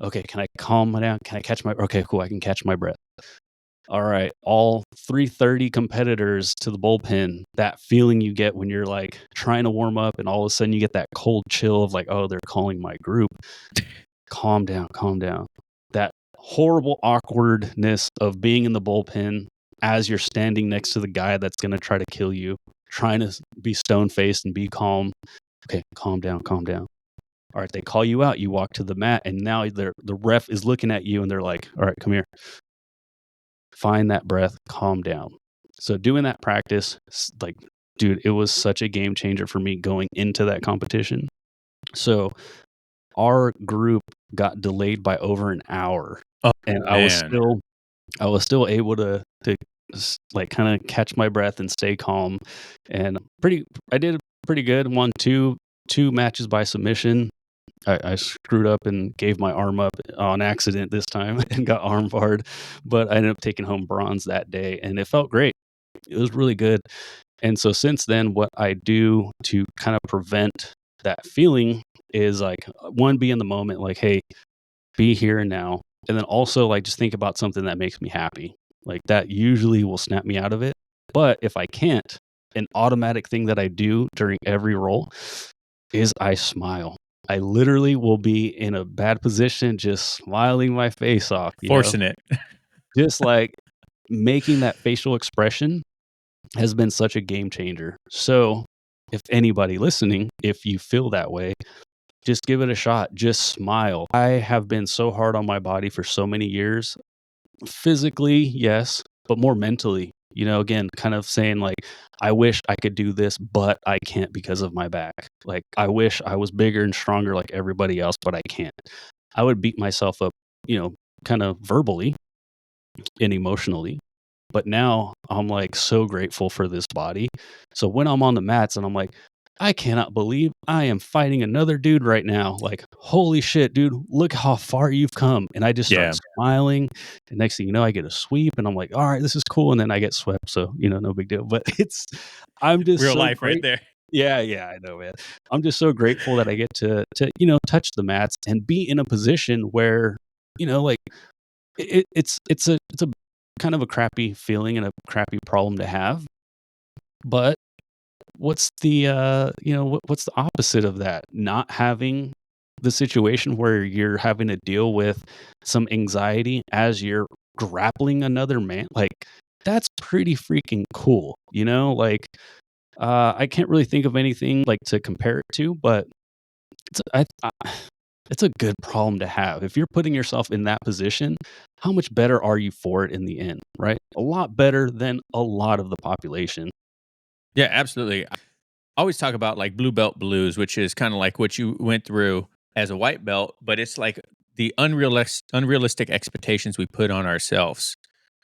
S1: Okay, can I calm down? Can I catch my, okay, cool, I can catch my breath. All right, all 330 competitors to the bullpen, that feeling you get when you're like trying to warm up and all of a sudden you get that cold chill of like, oh, they're calling my group. Calm down, calm down. That horrible awkwardness of being in the bullpen as you're standing next to the guy that's going to try to kill you, trying to be stone faced and be calm. Okay, calm down, calm down. All right, they call you out. You walk to the mat and now the ref is looking at you and they're like, all right, come here. Find that breath, calm down. So doing that practice, like, dude, it was such a game changer for me going into that competition. So our group got delayed by over an hour.
S2: Oh,
S1: and
S2: man.
S1: I was still able to like kind of catch my breath and stay calm. And I did pretty good. Won 2 2 matches by submission. I screwed up and gave my arm up on accident this time and got arm barred, but I ended up taking home bronze that day, and it felt great. It was really good. And so since then, what I do to kind of prevent that feeling is like, one, be in the moment, like, hey, be here and now. And then also, like, just think about something that makes me happy. Like, that usually will snap me out of it. But if I can't, an automatic thing that I do during every roll is I smile. I literally will be in a bad position, just smiling my face off,
S2: Forcing it.
S1: just like making that facial expression has been such a game changer. So, if anybody listening, if you feel that way, just give it a shot. Just smile. I have been so hard on my body for so many years. Physically, yes, but more mentally. Again, kind of saying like, I wish I could do this, but I can't because of my back. Like, I wish I was bigger and stronger like everybody else, but I can't. I would beat myself up, kind of verbally and emotionally. But now I'm like so grateful for this body. So when I'm on the mats and I'm like, I cannot believe I am fighting another dude right now. Like, holy shit, dude, look how far you've come. And I just start
S2: Yeah.
S1: smiling. And next thing you know, I get a sweep and I'm like, all right, this is cool. And then I get swept. So, no big deal. But I'm just
S2: Real
S1: so
S2: life right
S1: great.
S2: there.
S1: Yeah, I know, man. I'm just so grateful that I get to touch the mats and be in a position where, like it's a kind of a crappy feeling and a crappy problem to have. But what's the what's the opposite of that? Not having the situation where you're having to deal with some anxiety as you're grappling another man. Like, that's pretty freaking cool. Like, I can't really think of anything like to compare it to, but it's a good problem to have. If you're putting yourself in that position, how much better are you for it in the end, right? A lot better than a lot of the population.
S2: Yeah, absolutely. I always talk about like blue belt blues, which is kind of like what you went through as a white belt, but it's like the unrealistic expectations we put on ourselves,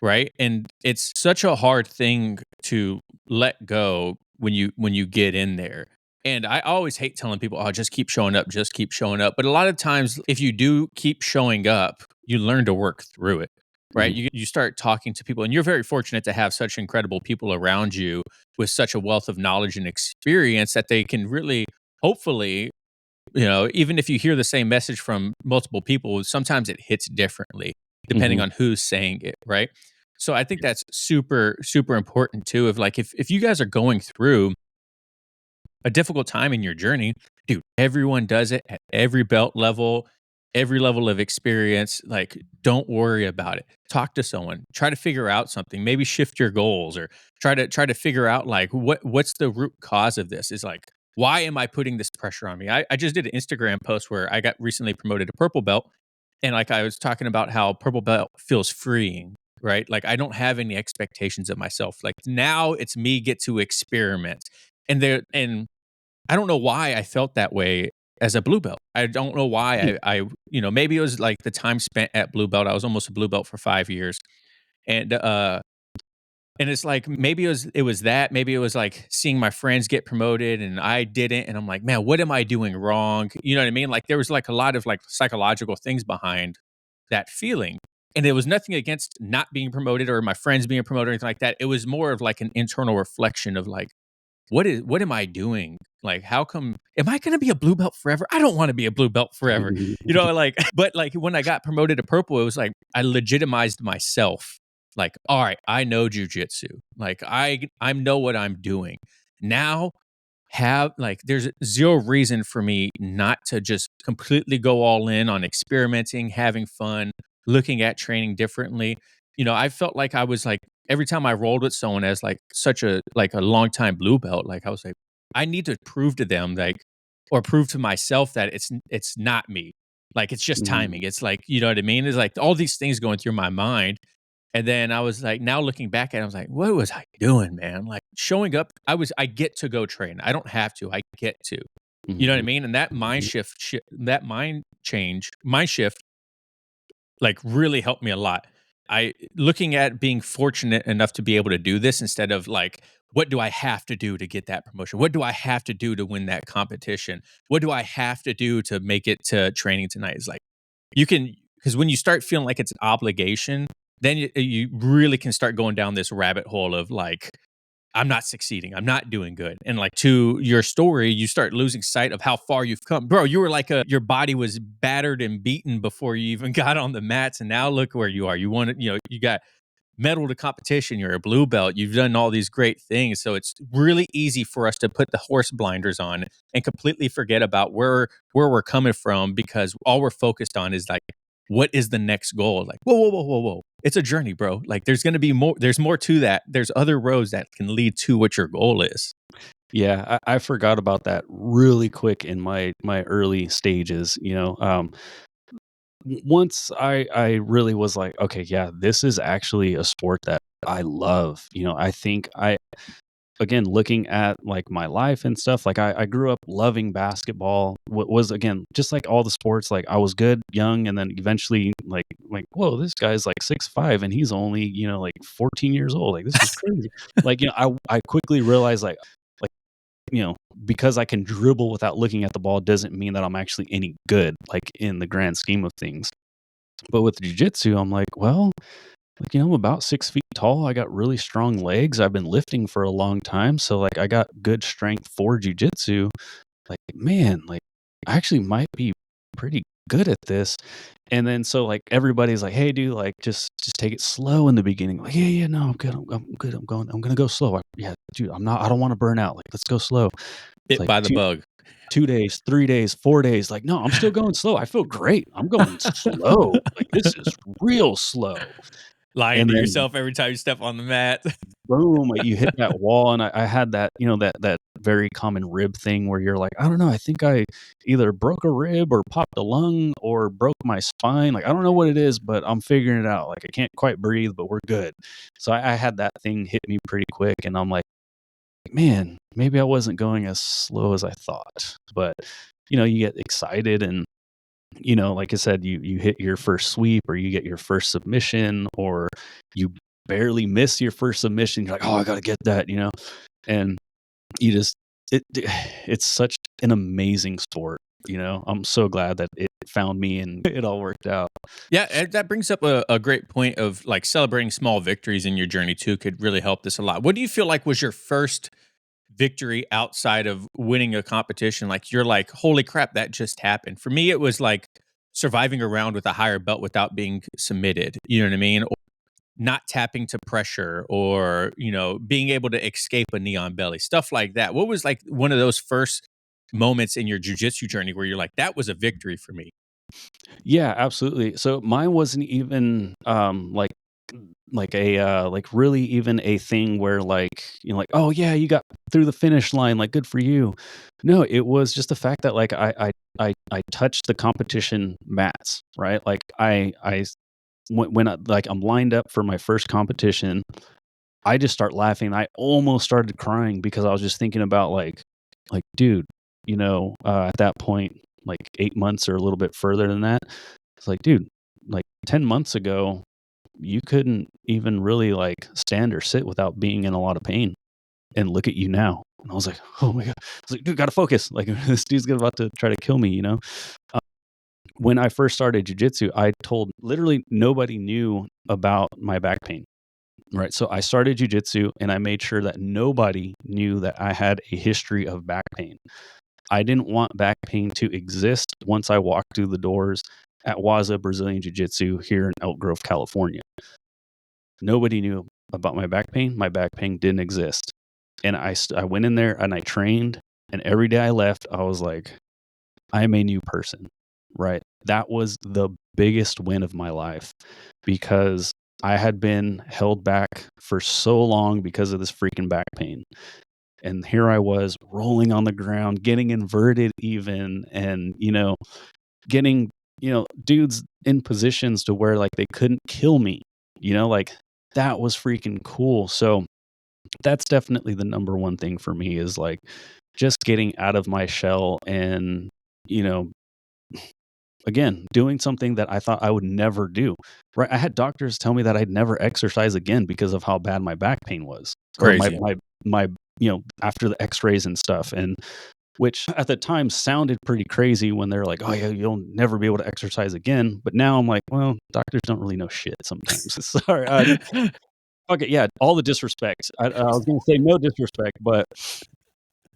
S2: right? And it's such a hard thing to let go when you get in there. And I always hate telling people, "Oh, just keep showing up, just keep showing up." But a lot of times if you do keep showing up, you learn to work through it. Right?
S1: Mhm,
S2: You start talking to people and you're very fortunate to have such incredible people around you with such a wealth of knowledge and experience that they can really, hopefully, even if you hear the same message from multiple people, sometimes it hits differently depending
S1: mhm,
S2: on who's saying it, right? So I think that's super, super important too. Of like, if you guys are going through a difficult time in your journey, dude, everyone does it at every belt level, every level of experience. Like, don't worry about it. Talk to someone. Try to figure out something. Maybe shift your goals or try to figure out like what's the root cause of this? Is like, why am I putting this pressure on me? I just did an Instagram post where I got recently promoted to purple belt. And like I was talking about how purple belt feels freeing, right? Like I don't have any expectations of myself. Like now it's me get to experiment. And I don't know why I felt that way as a blue belt. I don't know why maybe it was like the time spent at blue belt. I was almost a blue belt for 5 years. And it's like maybe it was that, maybe it was like seeing my friends get promoted and I didn't and I'm like, "Man, what am I doing wrong?" You know what I mean? Like there was like a lot of like psychological things behind that feeling. And it was nothing against not being promoted or my friends being promoted or anything like that. It was more of like an internal reflection of like what am I doing? Like, how come am I gonna be a blue belt forever? I don't wanna be a blue belt forever. Like but like when I got promoted to purple, it was like I legitimized myself. Like, all right, I know jujitsu. Like I know what I'm doing. Now have like there's zero reason for me not to just completely go all in on experimenting, having fun, looking at training differently. I felt like I was like every time I rolled with someone as like such a long time blue belt, like I was like, I need to prove to them like or prove to myself that it's not me. Like it's just
S1: mhm,
S2: timing. It's like, you know what I mean? It's like all these things going through my mind. And then I was like, now looking back at it, I was like, what was I doing, man? Like showing up, I get to go train. I don't have to. I get to. You know what I
S1: mhm,
S2: mean? And that mind
S1: mhm,
S2: shift, that mind shift, like really helped me a lot. I looking at being fortunate enough to be able to do this instead of like, what do I have to do to get that promotion? What do I have to do to win that competition? What do I have to do to make it to training tonight? Is like you can because when you start feeling like it's an obligation, then you really can start going down this rabbit hole of like, I'm not succeeding. I'm not doing good. And like to your story, you start losing sight of how far you've come. Bro, you were like your body was battered and beaten before you even got on the mats. And now look where you are. You want to, you got medal to competition. You're a blue belt. You've done all these great things. So it's really easy for us to put the horse blinders on and completely forget about where we're coming from because all we're focused on is like, what is the next goal? Like, whoa, whoa, whoa, whoa, whoa. It's a journey, bro. Like there's going to be more. There's more to that. There's other roads that can lead to what your goal is.
S1: Yeah, I forgot about that really quick in my early stages. Once I really was like, okay, yeah, this is actually a sport that I love. I think again, looking at like my life and stuff, like I grew up loving basketball. What was again, just like all the sports, like I was good young, and then eventually like, whoa, this guy's like 6'5" and he's only, like 14 years old. Like this is crazy. Like, I quickly realized like, because I can dribble without looking at the ball doesn't mean that I'm actually any good, like in the grand scheme of things. But with jiu-jitsu, I'm like, well, like, I'm about 6 feet tall. I got really strong legs. I've been lifting for a long time. So like I got good strength for jujitsu. Like, man, like I actually might be pretty good at this. And then so like everybody's like, hey dude, like just take it slow in the beginning. Like, yeah, no, I'm good. I'm good. I'm gonna go slow. Yeah, dude, I don't want to burn out. Like, let's go slow. It's
S2: Bit
S1: like
S2: by the bug.
S1: 2 days, 3 days, 4 days. Like, no, I'm still going slow. I feel great. I'm going slow. Like this is real slow.
S2: Lying
S1: And
S2: to
S1: then
S2: yourself every time you step on the mat.
S1: boom, like, you hit that wall, and I had that, that very common rib thing where you're like, "I don't know, I think I either broke a rib or popped a lung or broke my spine, like, I don't know what it is, but I'm figuring it out, like, I can't quite breathe, but we're good." So I had that thing hit me pretty quick, and I'm like, "Man, maybe I wasn't going as slow as I thought." But, you get excited and, like I said, you hit your first sweep or you get your first submission or you barely miss your first submission. You're like, "Oh, I gotta get that." And you just it's such an amazing sport. I'm so glad that it found me and it all worked out.
S2: Yeah, and that brings up a great point of like celebrating small victories in your journey too could really help this a lot. What do you feel like was your first victory outside of winning a competition? Like you're like, holy crap, that just happened. For me, it was like surviving a round with a higher belt without being submitted. You know what I mean? Or not tapping to pressure or, being able to escape a knee on belly, stuff like that. What was like one of those first moments in your jujitsu journey where you're like, that was a victory for me?
S1: Yeah, absolutely. So mine wasn't even like a like really even a thing where like like, oh yeah, you got through the finish line, like good for you. No, it was just the fact that like I touched the competition mats, right? Like when like I'm lined up for my first competition, I just start laughing. I almost started crying because I was just thinking about like dude, at that point, like 8 months or a little bit further than that, it's like, dude, like 10 months ago, you couldn't even really like stand or sit without being in a lot of pain. And look at you now. And I was like, oh my God. I was like, dude, gotta focus. Like this dude's about to try to kill me. When I first started jujitsu, I told literally nobody knew about my back pain. Right. So I started jujitsu and I made sure that nobody knew that I had a history of back pain. I didn't want back pain to exist once I walked through the doors at Waza Brazilian Jiu Jitsu here in Elk Grove, California. Nobody knew about my back pain. My back pain didn't exist. And I went in there and I trained. And every day I left, I was like, I'm a new person. Right. That was the biggest win of my life because I had been held back for so long because of this freaking back pain. And here I was rolling on the ground, getting inverted even, and, getting, dudes in positions to where like they couldn't kill me, like that was freaking cool. So that's definitely the number one thing for me is like just getting out of my shell and, you know, again, doing something that I thought I would never do. Right? I had doctors tell me that I'd never exercise again because of how bad my back pain was, or
S2: Crazy.
S1: my after the X-rays and stuff, and which at the time sounded pretty crazy when they're like, "Oh yeah, you'll never be able to exercise again." But now I'm like, well, doctors don't really know shit sometimes. Sorry, fuck it, yeah, all the disrespect. I was gonna say no disrespect, but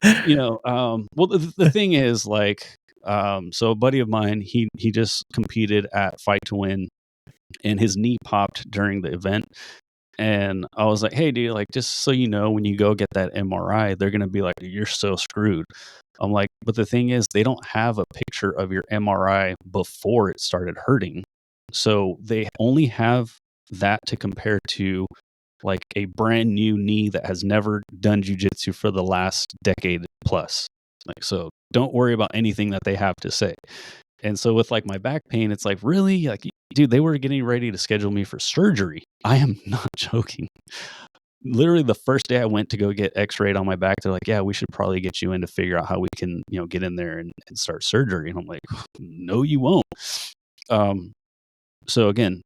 S1: well, the thing is, like, so a buddy of mine, he just competed at Fight to Win, and his knee popped during the event. And I was like, "Hey, dude, like, just so you know, when you go get that MRI, they're gonna be like, you're so screwed." I'm like, "But the thing is, they don't have a picture of your MRI before it started hurting, so they only have that to compare to, like, a brand new knee that has never done jujitsu for the last decade plus. Like, so don't worry about anything that they have to say." And so with like my back pain, it's like, really? Like, dude, they were getting ready to schedule me for surgery. I am not joking. Literally the first day I went to go get x-rayed on my back, they're like, "Yeah, we should probably get you in to figure out how we can, get in there and start surgery." And I'm like, "No, you won't." Um, so again,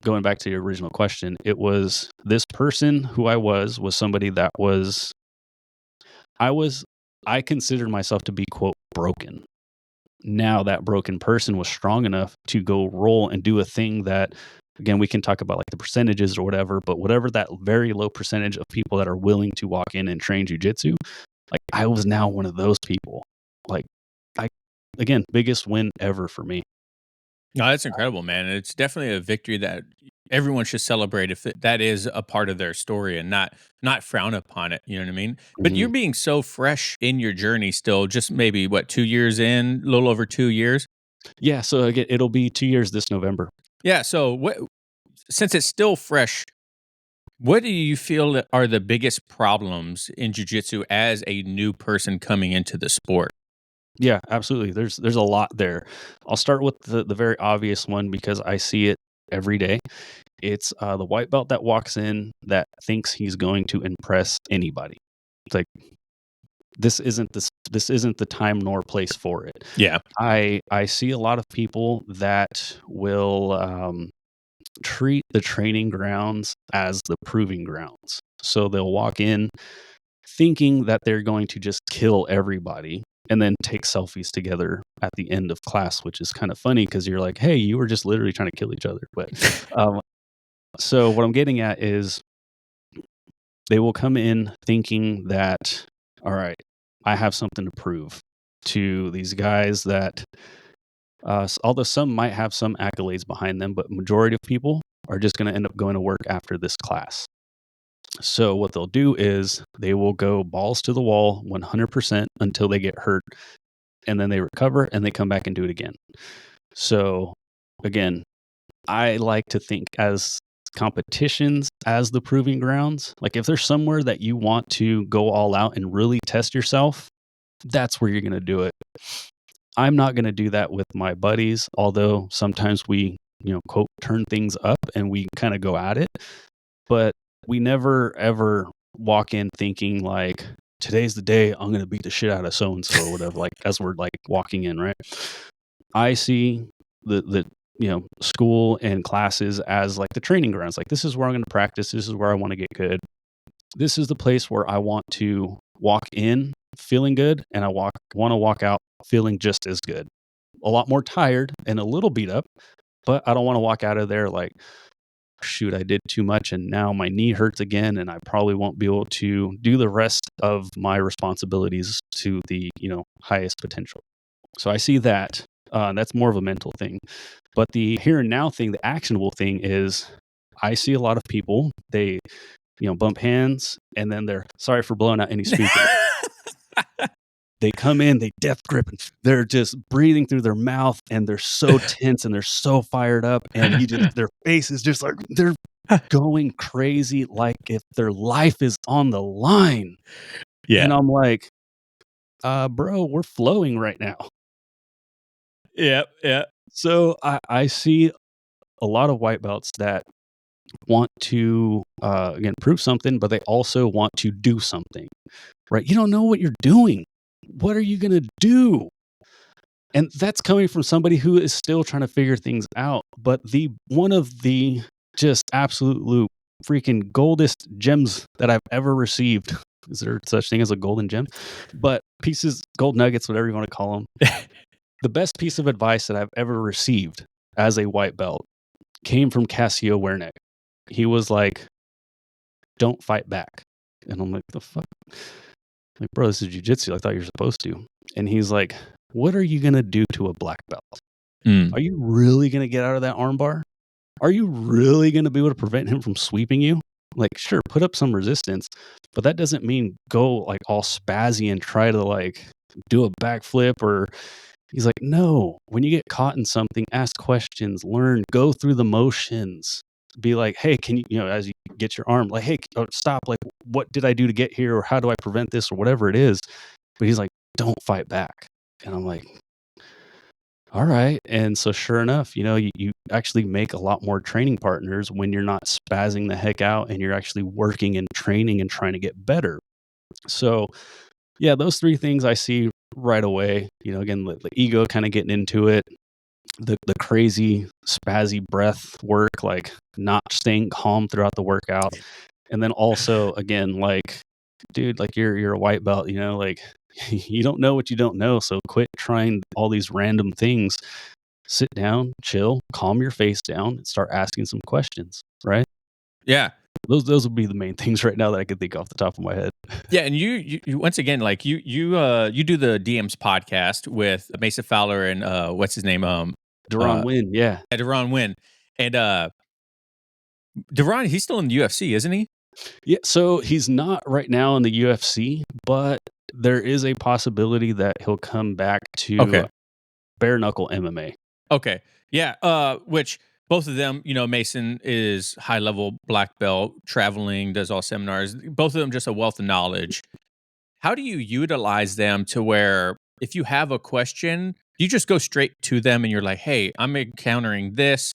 S1: going back to your original question, it was this person who was somebody that I was, I considered myself to be, quote, broken. Now that broken person was strong enough to go roll and do a thing that, again, we can talk about like the percentages or whatever, but whatever that very low percentage of people that are willing to walk in and train jujitsu, like I was now one of those people. Like, I, again, biggest win ever for me.
S2: No, that's incredible, man. It's definitely a victory that everyone should celebrate if that is a part of their story and not frown upon it. You know what I mean? But
S1: hmm
S2: you're being so fresh in your journey still, just maybe what 2 years in, a little over 2 years.
S1: Yeah. So again, it'll be 2 years this November.
S2: Yeah. So what? Since it's still fresh, what do you feel that are the biggest problems in jujitsu as a new person coming into the sport?
S1: Yeah, absolutely. There's a lot there. I'll start with the very obvious one because I see it every day. It's the white belt that walks in that thinks he's going to impress anybody. It's like this isn't the time nor place for it.
S2: Yeah.
S1: I see a lot of people that will treat the training grounds as the proving grounds. So they'll walk in thinking that they're going to just kill everybody and then take selfies together at the end of class, which is kind of funny because you're like, "Hey, you were just literally trying to kill each other." But so what I'm getting at is they will come in thinking that, all right, I have something to prove to these guys that, although some might have some accolades behind them, but majority of people are just going to end up going to work after this class. So what they'll do is they will go balls to the wall 100% until they get hurt, and then they recover and they come back and do it again. So again, I like to think as competitions as the proving grounds. Like if there's somewhere that you want to go all out and really test yourself, that's where you're going to do it. I'm not going to do that with my buddies, although sometimes we, quote, turn things up and we kind of go at it. But we never ever walk in thinking like, today's the day I'm going to beat the shit out of so and so or whatever, like as we're like walking in, right? I see the school and classes as like the training grounds. Like this is where I'm going to practice. This is where I want to get good. This is the place where I want to walk in feeling good, and I want to walk out feeling just as good. A lot more tired and a little beat up, but I don't want to walk out of there like, shoot, I did too much and now my knee hurts again and I probably won't be able to do the rest of my responsibilities to the, highest potential. So I see that. That's more of a mental thing. But the here and now thing, the actionable thing is I see a lot of people, they, bump hands and then they're sorry for blowing out any speakers. They come in, they death grip, and they're just breathing through their mouth, and they're so tense and they're so fired up, and their face is just like they're going crazy, like if their life is on the line.
S2: Yeah.
S1: And I'm like, bro, we're flowing right now.
S2: Yeah. Yeah.
S1: So I see a lot of white belts that want to again prove something, but they also want to do something. Right? You don't know what you're doing. What are you gonna do? And that's coming from somebody who is still trying to figure things out. But one of the just absolute freaking goldest gems that I've ever received. Is there such thing as a golden gem? But pieces, gold nuggets, whatever you want to call them. The best piece of advice that I've ever received as a white belt came from Cassio Wernick. He was like, "Don't fight back." And I'm like, "The fuck?" Like, bro, this is jiu-jitsu. I thought you were supposed to. And he's like, "What are you going to do to a black belt? Are you really going to get out of that armbar? Are you really going to be able to prevent him from sweeping you? Like, sure, put up some resistance, but that doesn't mean go like all spazzy and try to like do a backflip or." He's like, "No, when you get caught in something, ask questions, learn, go through the motions. Be like, hey, can you, as you get your arm, like, hey, stop. Like, what did I do to get here? Or how do I prevent this or whatever it is?" But he's like, "Don't fight back." And I'm like, all right. And so sure enough, you actually make a lot more training partners when you're not spazzing the heck out and you're actually working and training and trying to get better. So yeah, those three things I see right away. Again, the ego kind of getting into it, the crazy spazzy breath work, like not staying calm throughout the workout. And then also again, like, dude, like you're a white belt, like you don't know what you don't know. So quit trying all these random things. Sit down, chill, calm your face down, and start asking some questions, right?
S2: Yeah.
S1: Those would be the main things right now that I could think off the top of my head.
S2: Yeah, and you once again, like you do the DMs podcast with Mesa Fowler and what's his name?
S1: Deron Wynn, yeah.
S2: Deron Wynn. And Deron, he's still in the UFC, isn't he?
S1: Yeah, so he's not right now in the UFC, but there is a possibility that he'll come back to bare knuckle MMA.
S2: Okay. Yeah. Which both of them, Mason is high level black belt, traveling, does all seminars. Both of them just a wealth of knowledge. How do you utilize them to where if you have a question, you just go straight to them and you're like, "Hey, I'm encountering this.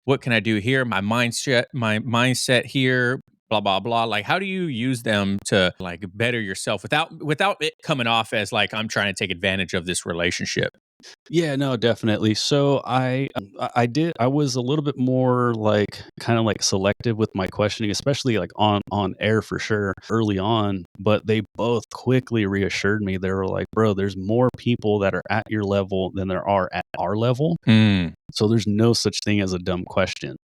S2: What can I do here? My mindset here, blah blah blah." Like, how do you use them to like better yourself without it coming off as like I'm trying to take advantage of this relationship?
S1: Yeah, no, definitely. So I was a little bit more like kind of like selective with my questioning, especially like on air for sure early on, but they both quickly reassured me. They were like, "Bro, there's more people that are at your level than there are at our level. So there's no such thing as a dumb question."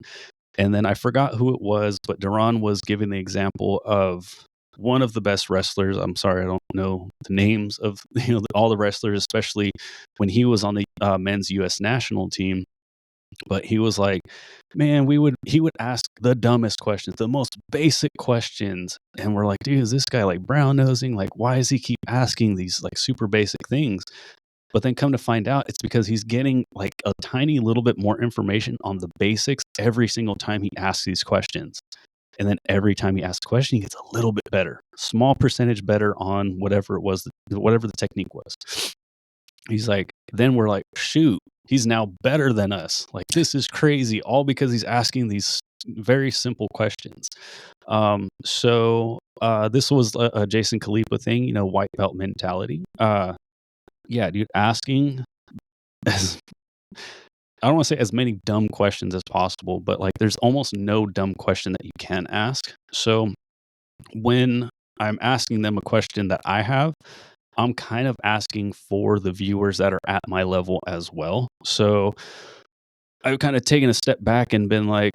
S1: And then I forgot who it was, but Duran was giving the example of one of the best wrestlers. I'm sorry, I don't know the names of all the wrestlers, especially when he was on the men's U.S. national team. But he was like, "Man, he would ask the dumbest questions, the most basic questions, and we're like, dude, is this guy like brown nosing? Like, why does he keep asking these like super basic things?" But then come to find out, it's because he's getting like a tiny little bit more information on the basics every single time he asks these questions. And then every time he asks a question, he gets a little bit better, small percentage better on whatever it was, whatever the technique was. He's like, then we're like, shoot, he's now better than us. Like, this is crazy, all because he's asking these very simple questions. So this was a Jason Khalipa thing, white belt mentality. Yeah, dude, asking as I don't want to say as many dumb questions as possible, but like there's almost no dumb question that you can ask. So when I'm asking them a question that I have, I'm kind of asking for the viewers that are at my level as well. So I've kind of taken a step back and been like,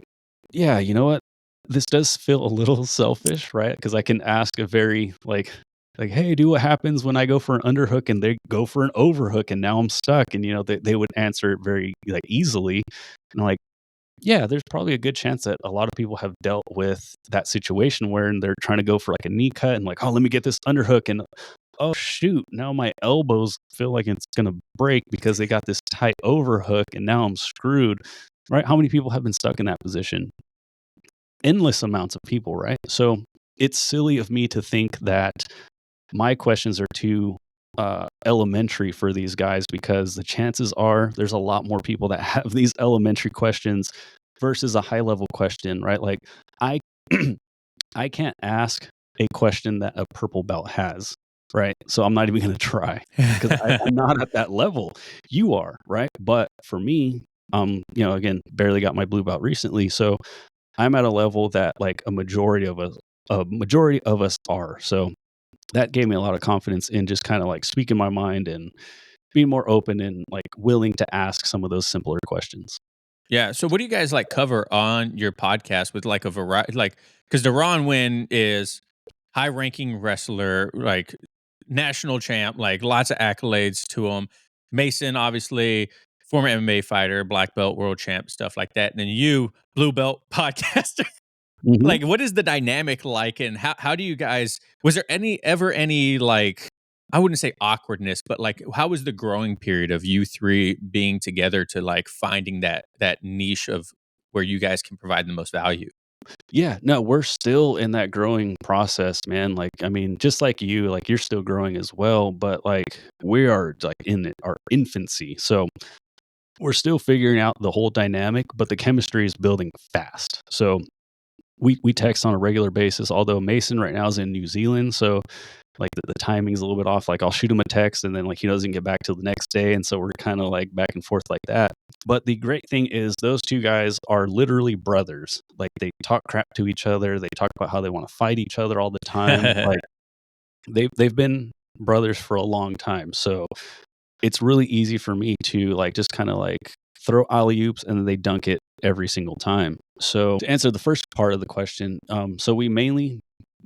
S1: yeah, you know what? This does feel a little selfish, right? Because I can ask a very like, hey, do what happens when I go for an underhook and they go for an overhook and now I'm stuck. And they would answer it very like easily. And I'm like, yeah, there's probably a good chance that a lot of people have dealt with that situation where they're trying to go for like a knee cut and like, oh, let me get this underhook and oh shoot, now my elbows feel like it's gonna break because they got this tight overhook and now I'm screwed. Right? How many people have been stuck in that position? Endless amounts of people, right? So it's silly of me to think that my questions are too elementary for these guys because the chances are there's a lot more people that have these elementary questions versus a high level question, right? Like I I can't ask a question that a purple belt has. right? So I'm not even going to try because I'm not at that level. You are, right? But for me, again, barely got my blue belt recently, so I'm at a level that like a majority of us are. So that gave me a lot of confidence in just kind of like speaking my mind and being more open and like willing to ask some of those simpler questions.
S2: Yeah. So what do you guys like cover on your podcast with like a variety like because Deron Wynn is high ranking wrestler, like national champ, like lots of accolades to him. Mason, obviously, former MMA fighter, black belt, world champ, stuff like that. And then you, blue belt podcaster.
S1: Mhm.
S2: Like, what is the dynamic like, and how do you guys? Was there any like I wouldn't say awkwardness, but like how was the growing period of you three being together to like finding that niche of where you guys can provide the most value?
S1: Yeah, no, we're still in that growing process, man. Like, I mean, just like you, like you're still growing as well, but like we are like in our infancy. So we're still figuring out the whole dynamic, but the chemistry is building fast. So we text on a regular basis, although Mason right now is in New Zealand. So like the timing's a little bit off. Like I'll shoot him a text and then like he doesn't get back till the next day. And so we're kind of like back and forth like that. But the great thing is those two guys are literally brothers. Like they talk crap to each other. They talk about how they want to fight each other all the time. Like they've been brothers for a long time. So it's really easy for me to like just kind of like throw alley oops and then they dunk it every single time. So to answer the first part of the question, so we mainly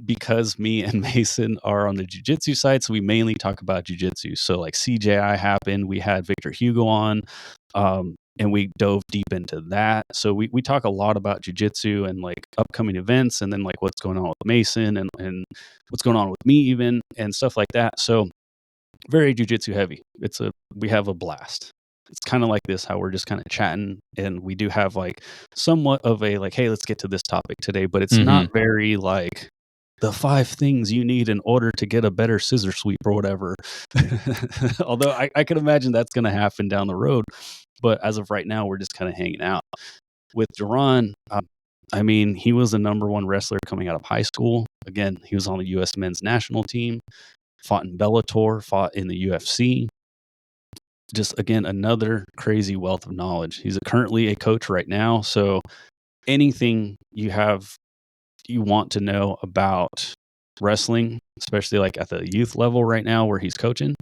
S1: because me and Mason are on the jiu-jitsu side, so we mainly talk about jiu-jitsu. So like CJI happened, we had Victor Hugo on, and we dove deep into that. So we talk a lot about jiu-jitsu and like upcoming events and then like what's going on with Mason and what's going on with me even and stuff like that. So very jiu-jitsu heavy. We have a blast. It's kind of like this, how we're just kind of chatting, and we do have like somewhat of a like, hey, let's get to this topic today, but it's not
S2: Mhm.
S1: very like the 5 things you need in order to get a better scissor sweep or whatever. Although I could imagine that's going to happen down the road, but as of right now, we're just kind of hanging out with Duran. I mean, he was the number one wrestler coming out of high school. Again, he was on the U.S. men's national team, fought in Bellator, fought in the UFC. Just again, another crazy wealth of knowledge. He's currently a coach right now. So anything you want to know about wrestling, especially like at the youth level right now where he's coaching,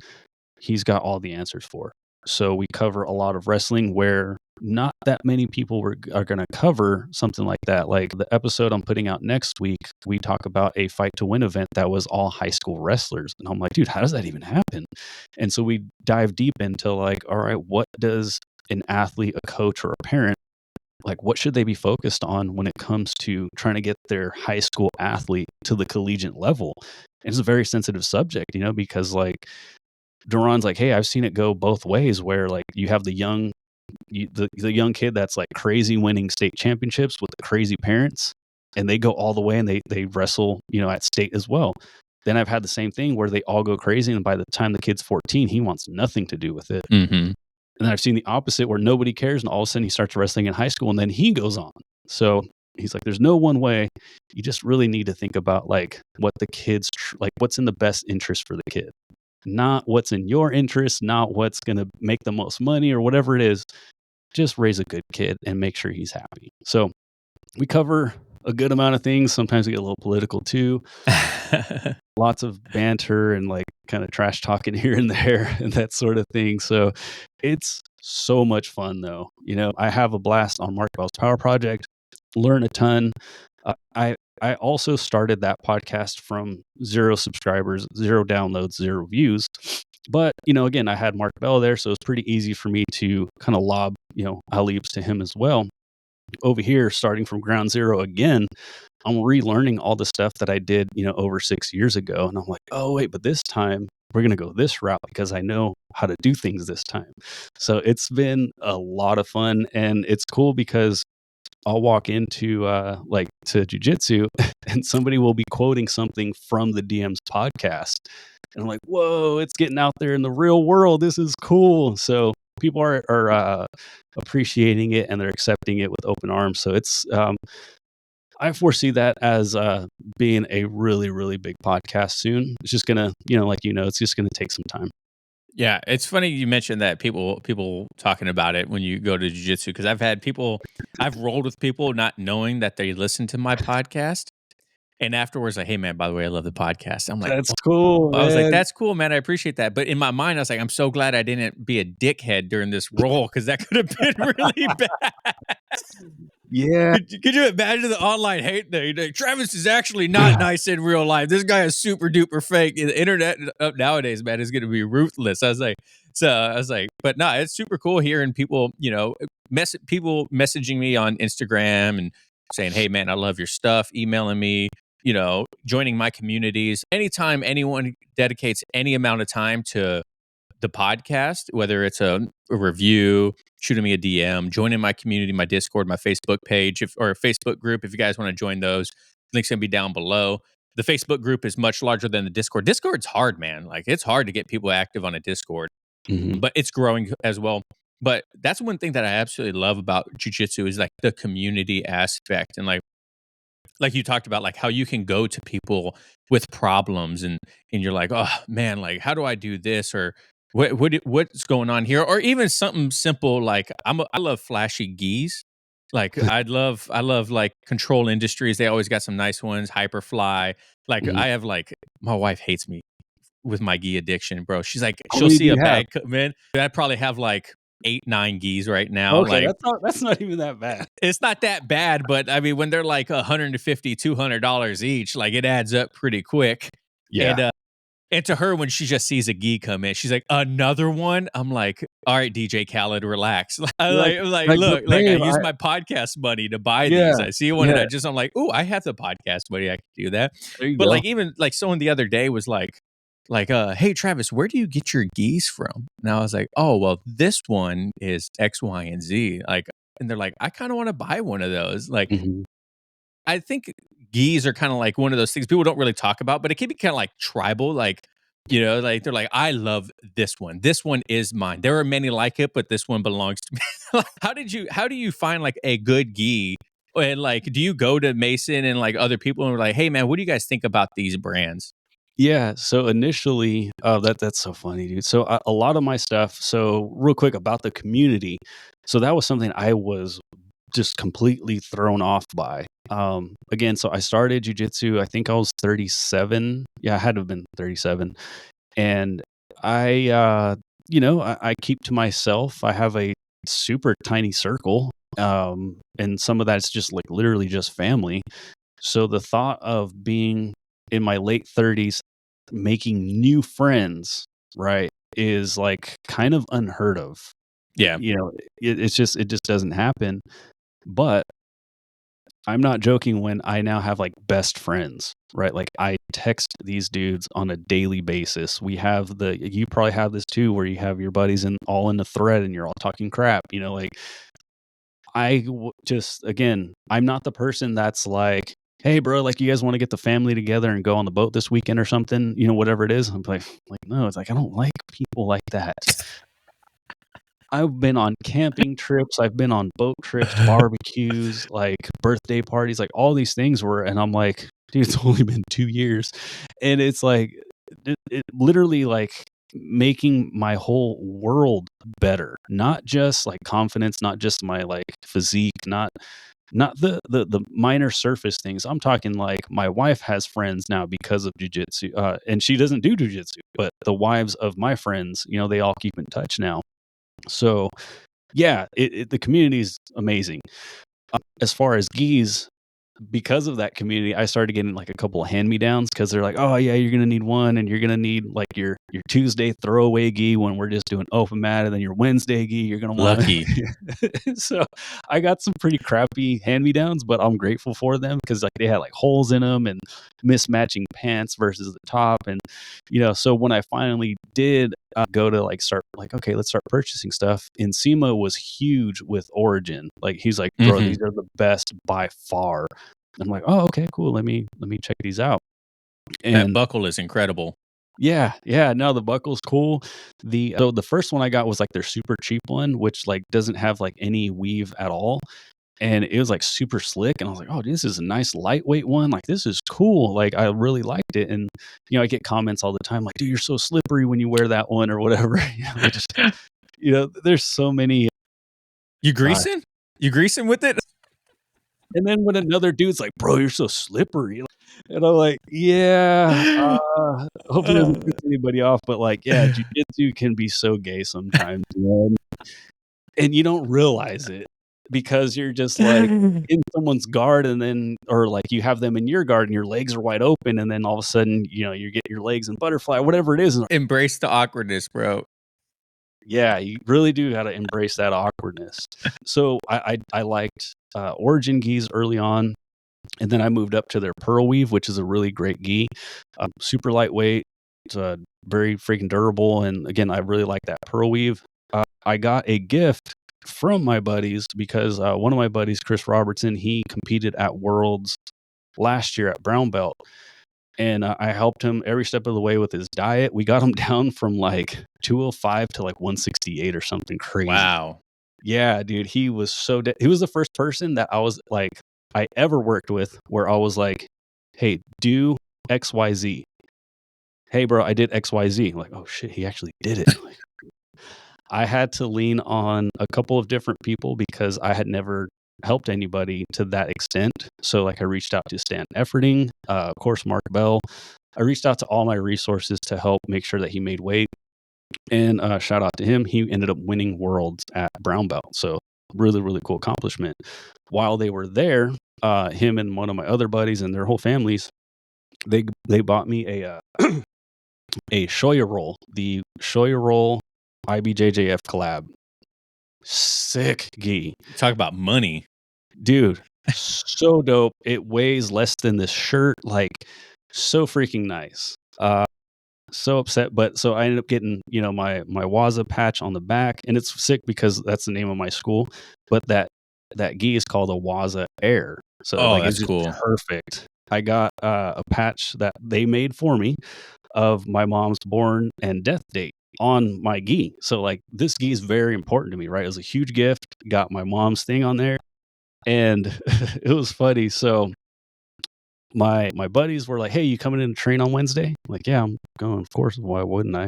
S1: he's got all the answers for. So we cover a lot of wrestling where not that many people are going to cover something like that. Like the episode I'm putting out next week, we talk about a fight to win event that was all high school wrestlers. And I'm like, dude, how does that even happen? And so we dive deep into like, all right, what does an athlete, a coach, or a parent like what should they be focused on when it comes to trying to get their high school athlete to the collegiate level? And it's a very sensitive subject, because like Duran's like, hey, I've seen it go both ways where like you have the young kid that's like crazy winning state championships with the crazy parents and they go all the way and they wrestle, at state as well. Then I've had the same thing where they all go crazy and by the time the kid's 14, he wants nothing to do with it.
S2: Mhm.
S1: And then I've seen the opposite where nobody cares and all of a sudden he starts wrestling in high school and then he goes on. So he's like, there's no one way. You just really need to think about like what the kids, like what's in the best interest for the kid, not what's in your interest, not what's going to make the most money or whatever it is. Just raise a good kid and make sure he's happy. So we cover a good amount of things. Sometimes we get a little political too. Lots of banter and like kind of trash talking here and there and that sort of thing. So it's so much fun though. I have a blast on Mark Bell's Power Project, learn a ton. I also started that podcast from 0 subscribers, 0 downloads, 0 views. But, again, I had Mark Bell there, so it's pretty easy for me to kind of lob, alley-oops to him as well. Over here, starting from ground zero again, I'm relearning all the stuff that I did, over 6 years ago. And I'm like, oh, wait, but this time we're going to go this route because I know how to do things this time. So it's been a lot of fun. And it's cool because I'll walk into like to jujitsu and somebody will be quoting something from the DM's podcast. And I'm like, whoa, it's getting out there in the real world. This is cool. So people are appreciating it and they're accepting it with open arms. So it's I foresee that as being a really, really big podcast soon. It's just gonna, it's just gonna take some time.
S2: Yeah, it's funny you mentioned that people talking about it when you go to jiu-jitsu because I've rolled with people not knowing that they listen to my podcast, and afterwards like, "Hey man, by the way, I love the podcast." I'm like,
S1: That's cool,
S2: I was like,
S1: man.
S2: "That's cool, man. I appreciate that." But in my mind, I was like, "I'm so glad I didn't be a dickhead during this role because that could have been really bad."
S1: Yeah.
S2: Could you imagine the online hate? Like, Travis is actually not nice in real life. This guy is super duper fake. The internet nowadays, man, is going to be ruthless. I was like, but no, it's super cool hearing people, people messaging me on Instagram and saying, "Hey, man, I love your stuff," emailing me, joining my communities. Anytime anyone dedicates any amount of time to the podcast, whether it's a review, shooting me a DM, joining my community, my Discord, my Facebook page, or a Facebook group, if you guys want to join those, links gonna be down below. The Facebook group is much larger than the Discord. Discord's hard, man. Like it's hard to get people active on a Discord,
S1: Mhm.
S2: but it's growing as well. But that's one thing that I absolutely love about jujitsu is like the community aspect and like you talked about, like how you can go to people with problems and you're like, oh man, like how do I do this or what's going on here, or even something simple like I love flashy geese. Like I love like Control Industries. They always got some nice ones. Hyperfly. Like
S1: Mhm.
S2: I have like my wife hates me with my gi addiction, bro. She's like,
S1: How
S2: she'll
S1: many do
S2: see a
S1: you have?
S2: bag come in. I probably have like 8, 9 geese right now.
S1: Okay,
S2: Like
S1: that's not even that bad.
S2: it's not that bad, but I mean, when they're like $150, $200 each, like it adds up pretty quick.
S1: Yeah.
S2: And to her, when she just sees a gi come in, she's like, "Another one." I'm like, "All right, DJ Khaled, relax."
S1: You're
S2: I'm like,
S1: "But
S2: look, like I
S1: babe,
S2: use my podcast money to buy these.
S1: yeah,
S2: I see one, and
S1: yeah,
S2: I'm like, "Oh, I have the podcast money. I can do that."
S1: there you
S2: But
S1: go."
S2: like, even like someone the other day was like, "Hey, Travis, where do you get your geese from?" And I was like, "Oh, well, this one is X, Y, and Z." Like, and they're like, "I kind of want to buy one of those." Like,
S1: Mhm.
S2: I think geese are kind of like one of those things people don't really talk about, but it can be kind of like tribal. Like, like they're like, I love this one. This one is mine. There are many like it, but this one belongs to me. How do you find like a good gi? And like, do you go to Mason and like other people and we're like, hey man, what do you guys think about these brands?
S1: Yeah, so initially, that's so funny, dude. So a lot of my stuff. So real quick about the community. So that was something I was just completely thrown off by. Again, so I started jujitsu. I think I was 37. Yeah, I had to have been 37, and I, I keep to myself. I have a super tiny circle, and some of that's just like literally just family. So the thought of being in my late 30s making new friends, right, is like kind of unheard of.
S2: Yeah.
S1: It just doesn't happen. But I'm not joking when I now have like best friends, right? Like I text these dudes on a daily basis. You probably have this too, where you have your buddies all in the thread and you're all talking crap, like just, again, I'm not the person that's like, "Hey, bro, like, you guys want to get the family together and go on the boat this weekend or something?" Whatever it is. I'm like, no, it's like, I don't like people like that. I've been on camping trips. I've been on boat trips, barbecues, like birthday parties, like all these things and I'm like, dude, it's only been 2 years. And it's like, it literally like making my whole world better, not just like confidence, not just my like physique, not the minor surface things. I'm talking like my wife has friends now because of jujitsu, and she doesn't do jujitsu, but the wives of my friends, they all keep in touch now. So yeah, the community is amazing. As far as geese, because of that community, I started getting like a couple of hand me downs because they're like, oh yeah, you're gonna need one, and you're gonna need like your Tuesday throwaway gi when we're just doing open mat, and then your Wednesday gi you're gonna want.
S2: Lucky.
S1: So I got some pretty crappy hand me downs, but I'm grateful for them because like they had like holes in them and mismatching pants versus the top, and so when I finally did go to like start like, okay, let's start purchasing stuff. Nsima was huge with Origin. Like he's like, bro,
S2: Hmm.
S1: these are the best by far. I'm like, oh, okay, cool. Let me check these out.
S2: That
S1: And
S2: buckle is incredible.
S1: yeah, no, the buckle's cool. The first one I got was like their super cheap one, which like doesn't have like any weave at all. and it was like super slick. And I was like, oh, this is a nice lightweight one. Like, this is cool. Like, I really liked it. And, I get comments all the time like, dude, you're so slippery when you wear that one or whatever. There's so many.
S2: You greasing? You greasing with it?
S1: And then when another dude's like, bro, you're so slippery. And I'm like, yeah, hopefully it doesn't piss anybody off. But like, yeah, jiu-jitsu can be so gay sometimes, man. And you don't realize it because you're just like in someone's guard, and then, or like you have them in your guard and your legs are wide open. And then all of a sudden, you get your legs in butterfly, whatever it is.
S2: Embrace the awkwardness, bro.
S1: Yeah, you really do got to embrace that awkwardness. So I liked Origin Geese early on, and then I moved up to their Pearl Weave, which is a really great gi, super lightweight. It's very freaking durable, and again, I really like that Pearl Weave. I got a gift from my buddies because one of my buddies, Chris Robertson, he competed at Worlds last year at brown belt. And I helped him every step of the way with his diet. We got him down from like 205 to like 168 or something crazy.
S2: Wow.
S1: Yeah, dude. He was so he was the first person that I ever worked with where I was like, hey, do XYZ. Hey, bro, I did XYZ. I'm like, oh shit, he actually did it. I had to lean on a couple of different people because I had never helped anybody to that extent. So like I reached out to Stan Efforting, of course, Mark Bell. I reached out to all my resources to help make sure that he made weight. And shout out to him. He ended up winning worlds at brown belt. So really, really cool accomplishment. While they were there, him and one of my other buddies and their whole families, they bought me a Shoya roll, the Shoya roll IBJJF collab. Sick gi.
S2: Talk about money.
S1: Dude, so dope. It weighs less than this shirt. Like, so freaking nice. So upset, but so I ended up getting, my Waza patch on the back, and it's sick because that's the name of my school. But that gi is called a Waza Air. So like,
S2: that's
S1: it's just
S2: cool.
S1: perfect. I got a patch that they made for me of my mom's born and death date on my gi. So like, this gi is very important to me, right? It was a huge gift. Got my mom's thing on there. And it was funny. So my buddies were like, hey, you coming in to train on Wednesday? I'm like, yeah, I'm going. Of course. Why wouldn't I?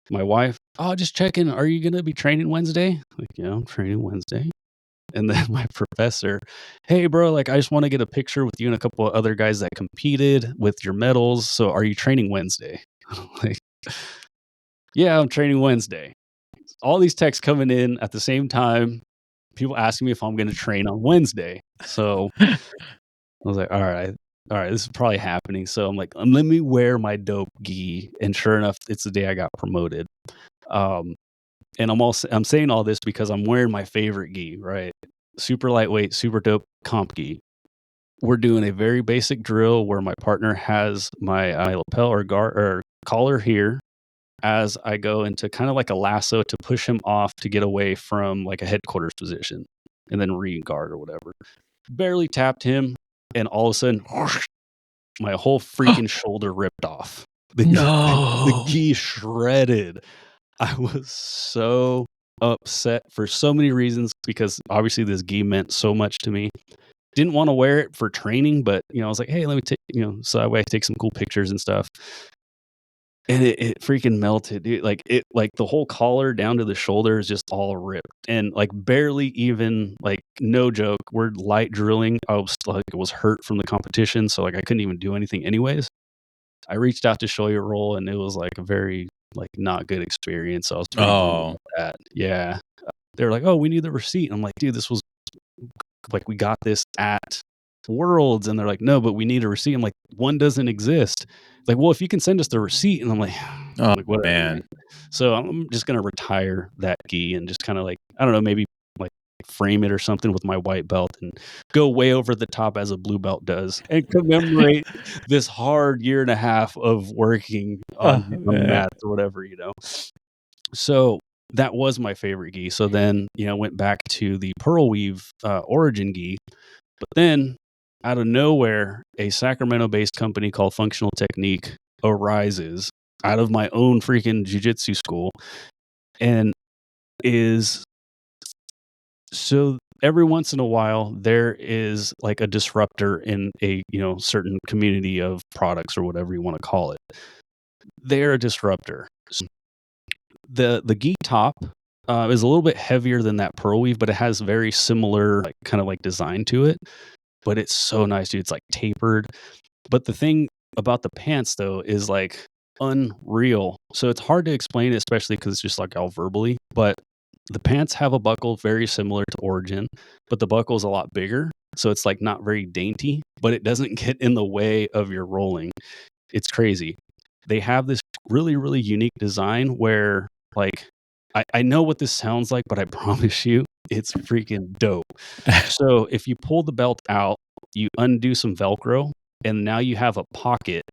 S1: My wife, oh, just checking. Are you going to be training Wednesday? Like, yeah, I'm training Wednesday. And then my professor, hey, bro, like, I just want to get a picture with you and a couple of other guys that competed with your medals. So are you training Wednesday? I'm like, yeah, I'm training Wednesday. All these texts coming in at the same time. People asking me if I'm going to train on Wednesday. So I was like, all right, this is probably happening. So I'm like, let me wear my dope gi. And sure enough, it's the day I got promoted. And I'm saying all this because I'm wearing my favorite gi, right? Super lightweight, super dope comp gi. We're doing a very basic drill where my partner has my lapel or collar here as I go into kind of like a lasso to push him off to get away from like a headquarters position and then re-guard or whatever. Barely tapped him, and all of a sudden, whoosh, my whole freaking shoulder ripped off. The gi shredded. I was so upset for so many reasons because obviously this gi meant so much to me. Didn't want to wear it for training, but I was like, hey, let me take, so that way I take some cool pictures and stuff. And it freaking melted, dude. Like the whole collar down to the shoulder is just all ripped, and like barely even, like, no joke, we're light drilling. I was like, it was hurt from the competition, so like I couldn't even do anything anyways. I reached out to Shoya Roll, and it was like a very like not good experience. So I was pretty bummed about that. Yeah, they were like, oh, we need the receipt. I'm like, dude, this was like, we got this at Worlds, and they're like, no, but we need a receipt. I'm like, one doesn't exist. Like, well, if you can send us the receipt. And I'm like,
S2: oh,
S1: like, whatever, man. So I'm just gonna retire that gi and just kind of like, I don't know, maybe like frame it or something with my white belt and go way over the top as a blue belt does and commemorate this hard year and a half of working on mats or whatever, So that was my favorite gi. So then, went back to the Pearl Weave Origin gi. But then, out of nowhere, a Sacramento-based company called Functional Technique arises out of my own freaking jiu-jitsu school, and so every once in a while there is like a disruptor in a, certain community of products or whatever you want to call it. They're a disruptor. The gi top is a little bit heavier than that pearl weave, but it has very similar like kind of like design to it. But it's so nice, dude. It's like tapered. But the thing about the pants though is like unreal. So it's hard to explain, especially because it's just like all verbally. But the pants have a buckle very similar to Origin, but the buckle is a lot bigger. So it's like not very dainty, but it doesn't get in the way of your rolling. It's crazy. They have this really, really unique design where like I know what this sounds like, but I promise you it's freaking dope. So if you pull the belt out, you undo some Velcro, and now you have a pocket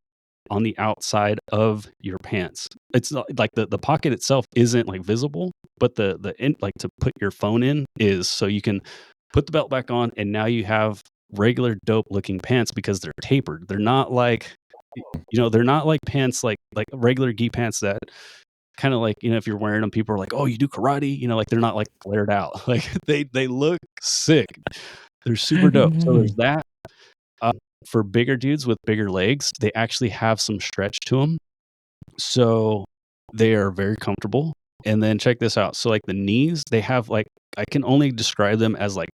S1: on the outside of your pants. It's not like the pocket itself isn't like visible, but the in, like to put your phone in is, so you can put the belt back on, and now you have regular dope looking pants because they're tapered. They're not like they're not like pants like regular gi pants that kind of like, if you're wearing them, people are like, "Oh, you do karate?" Like they're not like flared out. Like they look sick. They're super dope. So there's that. Uh, for bigger dudes with bigger legs, they actually have some stretch to them. So they are very comfortable. And then check this out. So like the knees, they have like, I can only describe them as like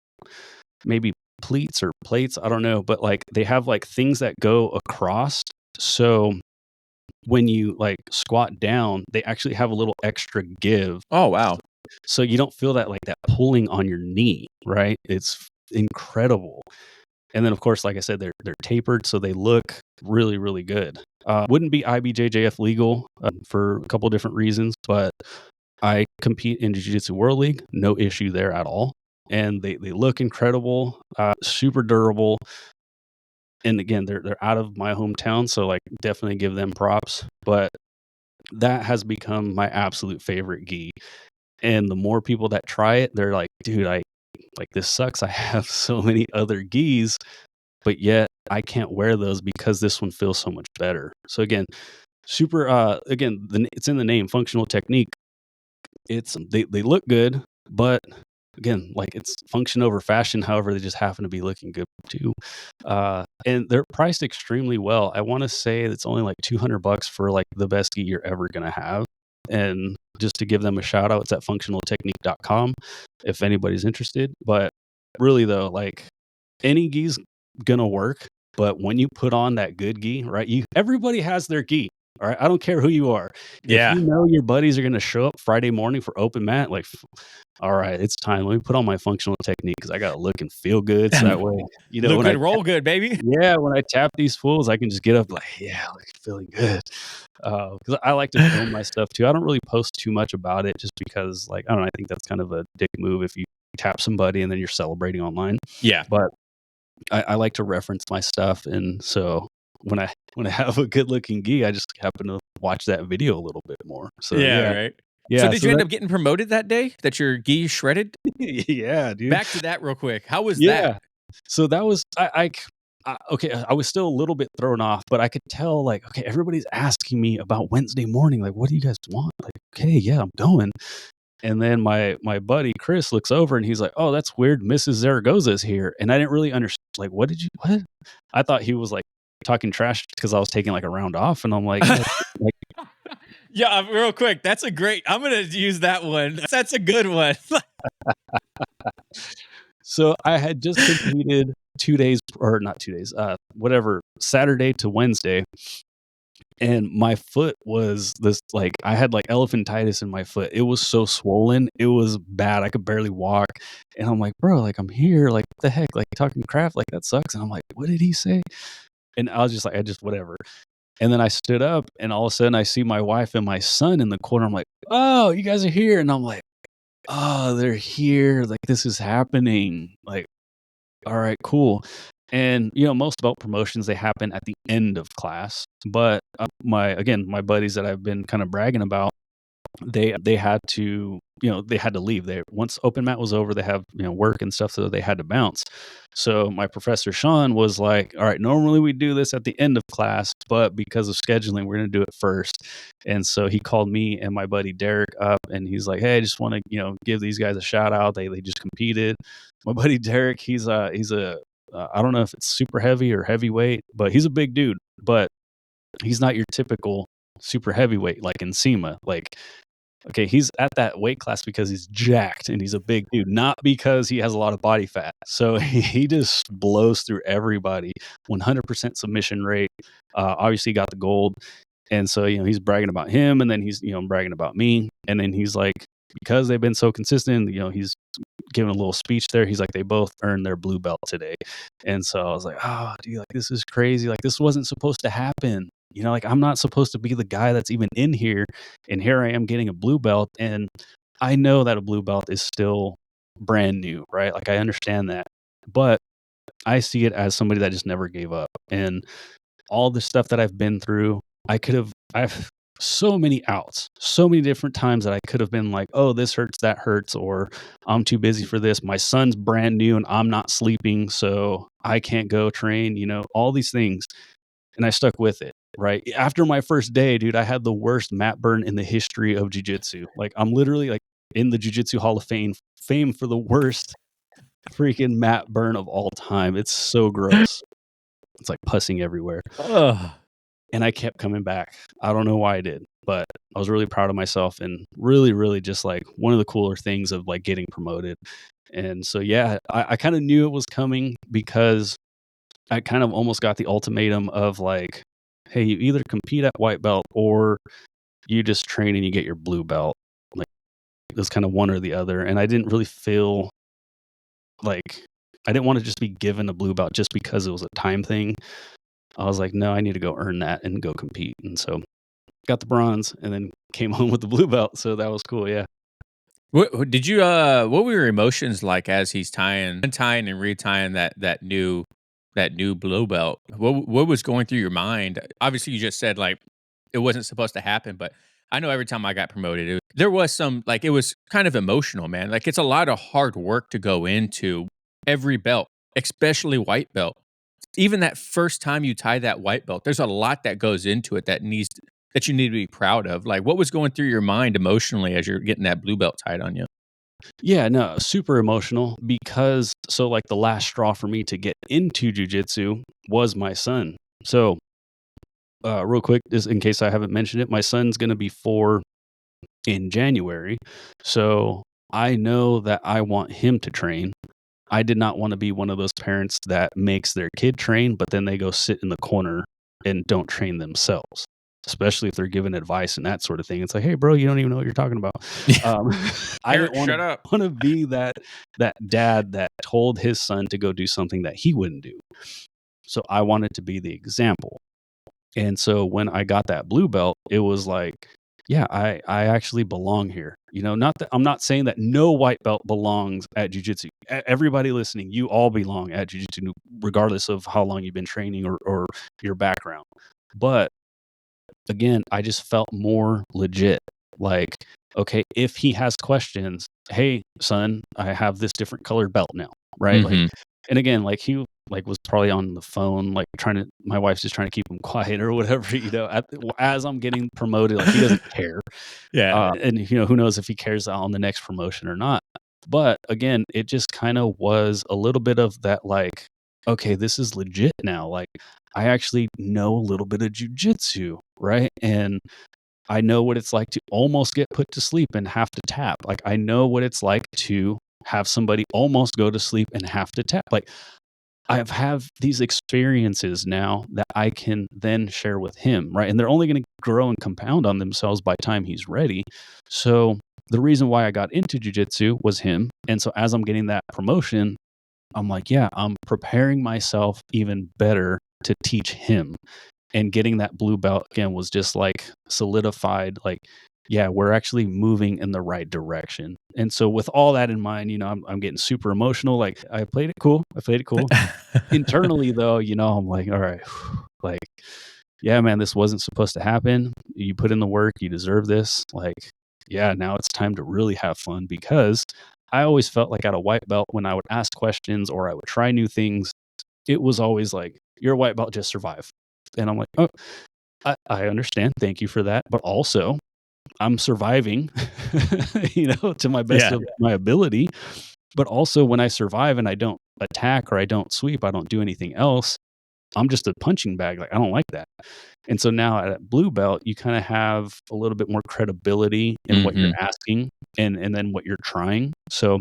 S1: maybe pleats or plates. I don't know. But like they have like things that go across. So when you like squat down, they actually have a little extra give.
S2: Oh, wow.
S1: So you don't feel that like that pulling on your knee, right? It's incredible. And then, of course, like I said, they're tapered, so they look really, really good. Wouldn't be IBJJF legal for a couple different reasons, but I compete in Jiu-Jitsu World League, no issue there at all. And they look incredible, super durable. And again, they're out of my hometown, so like definitely give them props. But that has become my absolute favorite gi. And the more people that try it, they're like, dude, I like this sucks. I have so many other gis, but yet I can't wear those because this one feels so much better. So again, super again, it's in the name, functional technique. It's they look good, but again, like it's function over fashion. However, they just happen to be looking good too. And they're priced extremely well. I want to say it's only like $200 for like the best gi you're ever going to have. And just to give them a shout out, it's at functionaltechnique.com if anybody's interested. But really though, like any gi's gonna work, but when you put on that good gi, right? Everybody has their gi. All right. I don't care who you are. If
S2: Yeah.
S1: you know your buddies are gonna show up Friday morning for open mat, like all right, it's time. Let me put on my functional technique because I gotta look and feel good. So that way,
S2: Look
S1: when
S2: good, roll good, baby.
S1: when I tap these fools, I can just get up like, yeah, like feeling good. Because I like to film my stuff too. I don't really post too much about it just because, like, I don't know, I think that's kind of a dick move if you tap somebody and then you're celebrating online.
S2: Yeah.
S1: But I like to reference my stuff, and so when I have a good looking gi, I just happen to watch that video a little bit more. So
S2: Yeah, right. So
S1: yeah.
S2: did
S1: So
S2: you end
S1: that
S2: up getting promoted that day that your gi shredded?
S1: yeah, dude.
S2: Back to that real quick. How was
S1: Yeah.
S2: that?
S1: So that was okay. I was still a little bit thrown off, but I could tell like, okay, everybody's asking me about Wednesday morning. Like, what do you guys want? Like, okay, yeah, I'm going. And then my buddy Chris looks over and he's like, "Oh, that's weird. Mrs. Zaragoza is here." And I didn't really understand. Like, what? I thought he was like talking trash because I was taking like a round off, and I'm like, no, like
S2: Yeah, real quick. That's a great. I'm gonna use that one. That's a good one.
S1: so I had just competed 2 days or not 2 days, whatever, Saturday to Wednesday. And my foot was this like I had like elephantitis in my foot. It was so swollen. It was bad. I could barely walk. And I'm like, bro, like I'm here. Like, what the heck? Like talking crap, like that sucks. And I'm like, what did he say? And I was just like, I just whatever. And then I stood up and all of a sudden I see my wife and my son in the corner. I'm like, oh, you guys are here. And I'm like, oh, they're here. Like this is happening. Like, all right, cool. And most belt promotions, they happen at the end of class. But my buddies that I've been kind of bragging about, they had to they had to leave. They once open mat was over, they have work and stuff, so they had to bounce. So my professor Sean was like, all right, normally we do this at the end of class, but because of scheduling, we're going to do it first. And so he called me and my buddy Derek up, and he's like, hey, I just want to give these guys a shout out. They just competed. My buddy Derek, I don't know if it's super heavy or heavyweight, but he's a big dude. But he's not your typical super heavyweight like in SEMA. Like, okay, he's at that weight class because he's jacked and he's a big dude, not because he has a lot of body fat. So he just blows through everybody. 100% submission rate. Obviously, got the gold. And so, he's bragging about him, and then he's, bragging about me. And then he's like, because they've been so consistent, he's giving a little speech there. He's like, they both earned their blue belt today. And so I was like, oh, dude, like, this is crazy. Like, this wasn't supposed to happen. Like, I'm not supposed to be the guy that's even in here. And here I am getting a blue belt. And I know that a blue belt is still brand new, right? Like, I understand that. But I see it as somebody that just never gave up. And all the stuff that I've been through, I've so many outs, so many different times that I could have been like, oh, this hurts, that hurts, or I'm too busy for this. My son's brand new and I'm not sleeping, so I can't go train, all these things. And I stuck with it, right? After my first day, dude, I had the worst mat burn in the history of jiu-jitsu. Like, I'm literally like in the Jiu-Jitsu Hall of Fame for the worst freaking mat burn of all time. It's so gross. It's like pussing everywhere.
S2: Ugh.
S1: And I kept coming back. I don't know why I did, but I was really proud of myself and really, really just like one of the cooler things of like getting promoted. And so, yeah, I kind of knew it was coming because I kind of almost got the ultimatum of like, hey, you either compete at white belt or you just train and you get your blue belt. Like, it was kind of one or the other. And I didn't really feel like I didn't want to just be given a blue belt just because it was a time thing. I was like, no, I need to go earn that and go compete. And so got the bronze and then came home with the blue belt. So that was cool. Yeah.
S2: What did you what were your emotions like as he's untying and retying that new blue belt? What was going through your mind? Obviously you just said like it wasn't supposed to happen, but I know every time I got promoted, there was some like it was kind of emotional, man. Like it's a lot of hard work to go into every belt, especially white belt. Even that first time you tie that white belt, there's a lot that goes into it that you need to be proud of. Like, what was going through your mind emotionally as you're getting that blue belt tied on you?
S1: Yeah, no, super emotional because so like the last straw for me to get into jujitsu was my son. So real quick, just in case I haven't mentioned it, my son's going to be 4 in January. So I know that I want him to train. I did not want to be one of those parents that makes their kid train, but then they go sit in the corner and don't train themselves, especially if they're given advice and that sort of thing. It's like, hey, bro, you don't even know what you're talking about. Um, I didn't
S2: Shut up.
S1: want to be that dad that told his son to go do something that he wouldn't do. So I wanted to be the example. And so when I got that blue belt, it was like, yeah, I actually belong here. Not that I'm not saying that no white belt belongs at jiu-jitsu. Everybody listening, you all belong at jiu-jitsu, regardless of how long you've been training or your background. But again, I just felt more legit. Like, okay, if he has questions, hey, son, I have this different colored belt now, right? Like,
S2: Mhm.
S1: and again, like he like was probably on the phone, like my wife's just trying to keep him quiet or whatever, as I'm getting promoted, like he doesn't care.
S2: Yeah.
S1: And who knows if he cares on the next promotion or not. But again, it just kind of was a little bit of that, like, okay, this is legit now. Like, I actually know a little bit of jujitsu, right? And I know what it's like to almost get put to sleep and have to tap. Like, I know what it's like to have somebody almost go to sleep and have to tap. Like, have these experiences now that I can then share with him, right? And they're only going to grow and compound on themselves by the time he's ready. So the reason why I got into jujitsu was him. And so as I'm getting that promotion, I'm like, yeah, I'm preparing myself even better to teach him. And getting that blue belt again was just like solidified, like, yeah, we're actually moving in the right direction. And so with all that in mind, I'm getting super emotional. Like, I played it cool. Internally though, I'm like, all right, like, yeah, man, this wasn't supposed to happen. You put in the work, you deserve this. Like, yeah, now it's time to really have fun, because I always felt like at a white belt, when I would ask questions or I would try new things, it was always like, you're a white belt, just survive. And I'm like, oh, I understand. Thank you for that. But also, I'm surviving, to my best
S2: Yeah.
S1: of my ability. But also when I survive and I don't attack or I don't sweep, I don't do anything else, I'm just a punching bag. Like, I don't like that. And so now at blue belt, you kind of have a little bit more credibility in what you're
S2: Mhm.
S1: asking and then what you're trying. So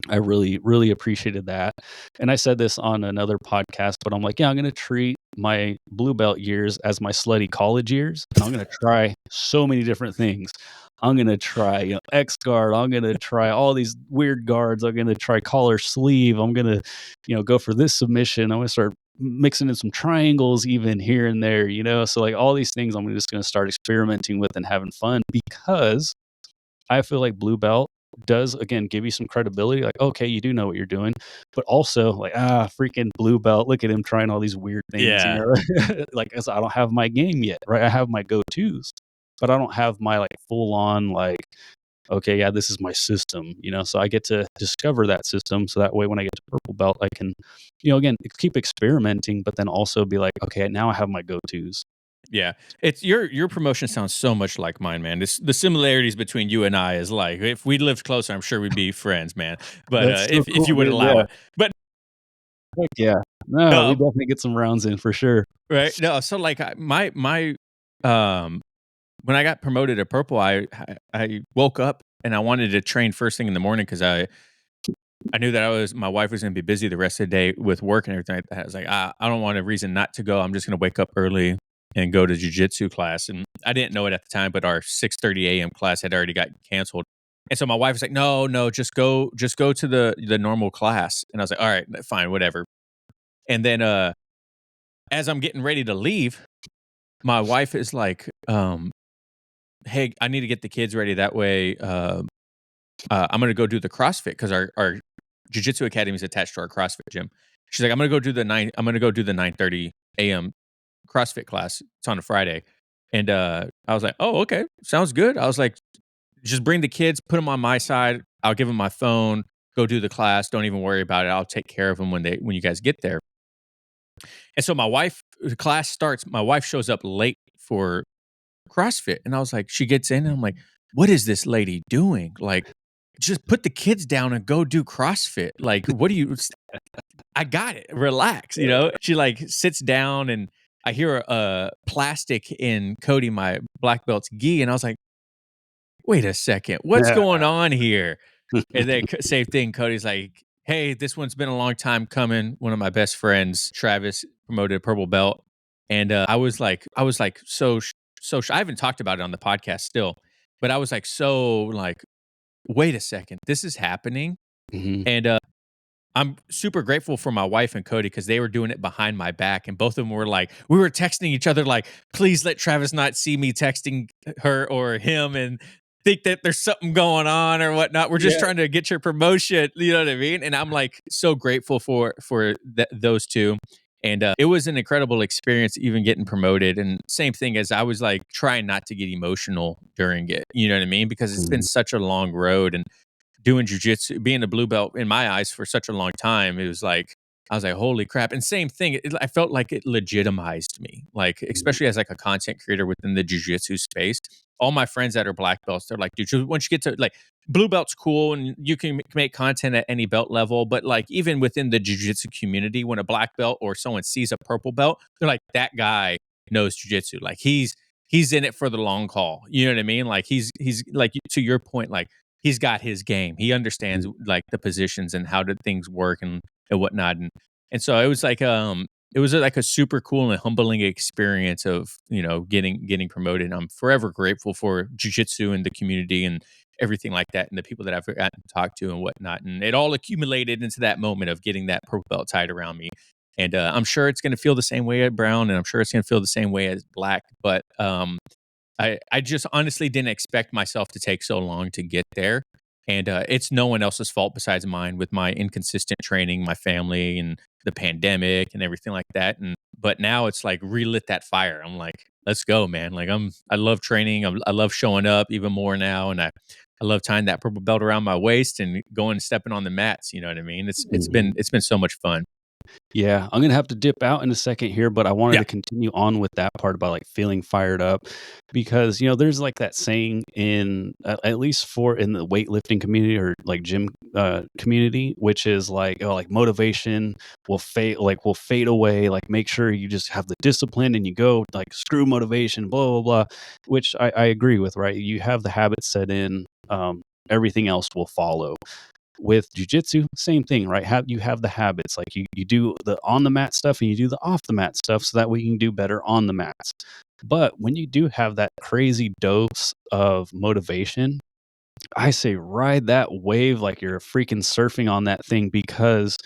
S1: I really, really appreciated that. And I said this on another podcast, but I'm like, yeah, I'm going to treat my blue belt years as my slutty college years. And I'm going to try so many different things. I'm going to try, X guard. I'm going to try all these weird guards. I'm going to try collar sleeve. I'm going to, go for this submission. I'm going to start mixing in some triangles even here and there, So like all these things I'm just going to start experimenting with and having fun because I feel like blue belt does again give you some credibility, like, okay, you do know what you're doing, but also like, freaking blue belt, look at him trying all these weird things,
S2: Yeah.
S1: like, as I don't have my game yet, right? I have my go-tos, but I don't have my like full on like, okay, yeah, this is my system, so I get to discover that system. So that way, when I get to purple belt, I can, again, keep experimenting, but then also be like, okay, now I have my go-tos.
S2: Yeah. It's your promotion sounds so much like mine, man. The similarities between you and I is like, if we lived closer, I'm sure we'd be friends, man. But,
S1: That's so
S2: if
S1: cool,
S2: you would
S1: dude.
S2: allow
S1: Yeah.
S2: it. But,
S1: Heck yeah. No, we
S2: no,
S1: definitely get some rounds in for sure.
S2: right? No, so, like, um when I got promoted to purple, I woke up and I wanted to train first thing in the morning because I knew that my wife was gonna be busy the rest of the day with work and everything like that. I was like, I don't want a reason not to go. I'm just gonna wake up early and go to jiu-jitsu class." And I didn't know it at the time, but our 6:30 AM class had already gotten canceled. And so my wife was like, "No, no, just go to the normal class." And I was like, "All right, fine, whatever." And then, as I'm getting ready to leave, my wife is like, "Hey, I need to get the kids ready. That way, I'm gonna go do the CrossFit because our Jiu-Jitsu academy is attached to our CrossFit gym." She's like, I'm gonna go do the 9:30 AM CrossFit class. It's on a Friday." And, I was like, "Oh, okay. Sounds good." I was like, "Just bring the kids, put them on my side. I'll give them my phone, go do the class. Don't even worry about it. I'll take care of them when you guys get there." And so the class starts, my wife shows up late for CrossFit. And I was like, she gets in and I'm like, "What is this lady doing? Like, just put the kids down and go do CrossFit. Like, what do you, I got it. Relax." She like sits down and I hear plastic in Cody, my black belt's gi. And I was like, "Wait a second. What's
S1: Yeah.
S2: going on here?" And then same thing. Cody's like, "Hey, this one's been a long time coming." One of my best friends, Travis, promoted a purple belt. And I was like, I haven't talked about it on the podcast still, but I was like, so like, wait a second, this is happening.
S1: Mhm.
S2: And I'm super grateful for my wife and Cody because they were doing it behind my back, and both of them were like, we were texting each other like, "Please let Travis not see me texting her or him and think that there's something going on or whatnot. We're just
S1: Yeah.
S2: trying to get your promotion." You know what I mean? And I'm like so grateful for those two. And it was an incredible experience, even getting promoted. And same thing as I was like trying not to get emotional during it. You know what I mean? Because it's been
S1: Mhm.
S2: such a long road, and doing jujitsu, being a blue belt in my eyes for such a long time, it was like, I was like, "Holy crap!" And same thing, I felt like it legitimized me, like
S1: Mhm.
S2: especially as like a content creator within the jujitsu space. All my friends that are black belts, they're like, "Dude, once you get to like blue belt's cool and you can make content at any belt level, but like even within the jujitsu community, when a black belt or someone sees a purple belt, they're like, that guy knows jujitsu. Like he's in it for the long haul. You know what I mean? Like he's like, to your point, like he's got his game. He understands
S1: Mhm.
S2: like the positions and how did things work and whatnot. And so it was like a super cool and humbling experience of, getting promoted. And I'm forever grateful for jujitsu and the community and everything like that and the people that I've gotten to talk to and whatnot. And it all accumulated into that moment of getting that purple belt tied around me. And I'm sure it's going to feel the same way at brown, and I'm sure it's going to feel the same way as black. But I just honestly didn't expect myself to take so long to get there. And it's no one else's fault besides mine with my inconsistent training, my family, and the pandemic and everything like that. And but now it's like relit that fire. I'm like, let's go, man. Like I love training. I love showing up even more now, and I love tying that purple belt around my waist and going and stepping on the mats. You know what I mean? It's
S1: Mhm.
S2: been so much fun.
S1: Yeah, I'm gonna have to dip out in a second here, but I wanted
S2: Yeah.
S1: to continue on with that part about like feeling fired up because there's like that saying in at least for in the weightlifting community or like gym community, which is like like motivation will fade away. Like make sure you just have the discipline and you go like screw motivation, blah blah blah. Which I agree with, right? You have the habit set in, everything else will follow. With jujitsu, same thing, right? You have the habits, like you do the on the mat stuff and you do the off the mat stuff, so that way you can do better on the mats. But when you do have that crazy dose of motivation, I say ride that wave like you're freaking surfing on that thing because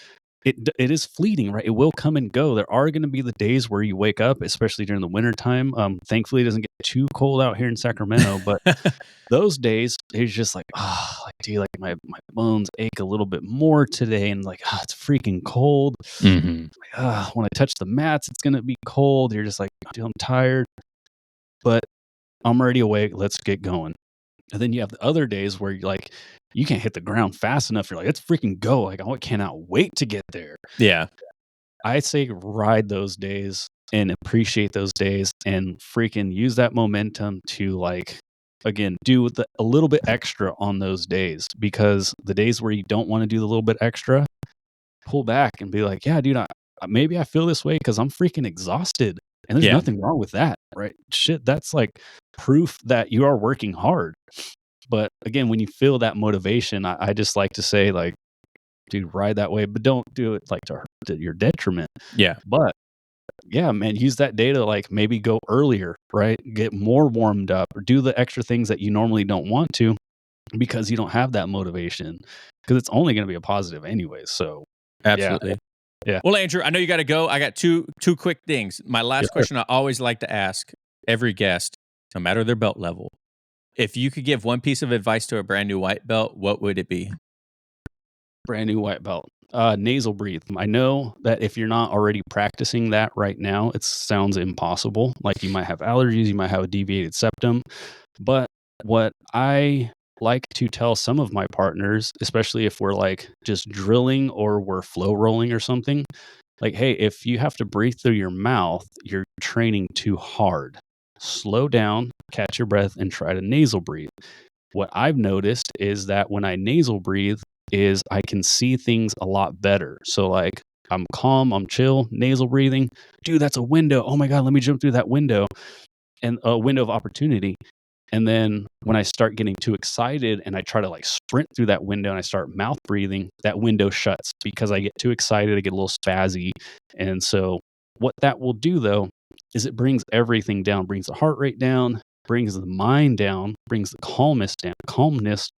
S1: it is fleeting, right? It will come and go. There are going to be the days where you wake up, especially during the winter time. Thankfully, it doesn't get too cold out here in Sacramento, but those days, it's just like, like, dude, like my bones ache a little bit more today, and like, it's freaking cold.
S2: Hmm.
S1: When I touch the mats, it's gonna be cold. You're just like, dude, I'm tired, but I'm already awake. Let's get going. And then you have the other days where you like, you can't hit the ground fast enough. You're like, let's freaking go. Like, I cannot wait to get there.
S2: Yeah.
S1: I say ride those days and appreciate those days and freaking use that momentum to like again do a little bit extra on those days, because the days where you don't want to do the little bit extra, pull back and be like, yeah, dude, maybe I feel this way because I'm freaking exhausted, and there's
S2: Yeah.
S1: nothing wrong with that, right? Shit, that's like proof that you are working hard. But again, when you feel that motivation, I just like to say like, dude, ride that way, but don't do it like to your detriment.
S2: Yeah.
S1: But yeah, man, use that day to like maybe go earlier, right? Get more warmed up or do the extra things that you normally don't want to because you don't have that motivation, because it's only going to be a positive anyways. So yeah,
S2: Absolutely.
S1: yeah,
S2: Well, Andrew, I know you got to go. I got two quick things. My
S1: yes,
S2: last
S1: sir.
S2: question I always like to ask every guest, no matter their belt level, if you could give one piece of advice to a brand new white belt, what would it be?
S1: Brand new white belt. Nasal breathe. I know that if you're not already practicing that right now, it sounds impossible. Like you might have allergies, you might have a deviated septum. But what I like to tell some of my partners, especially if we're like just drilling or we're flow rolling or something, like, hey, if you have to breathe through your mouth, you're training too hard. Slow down, catch your breath, and try to nasal breathe. What I've noticed is that when I nasal breathe, is I can see things a lot better. So like I'm calm, I'm chill, nasal breathing. Dude, that's a window. Oh my God, let me jump through that window, and a window of opportunity. And then when I start getting too excited and I try to like sprint through that window and I start mouth breathing, that window shuts because I get too excited, I get a little spazzy. And so what that will do though is it brings everything down, brings the heart rate down, brings the mind down, brings the calmness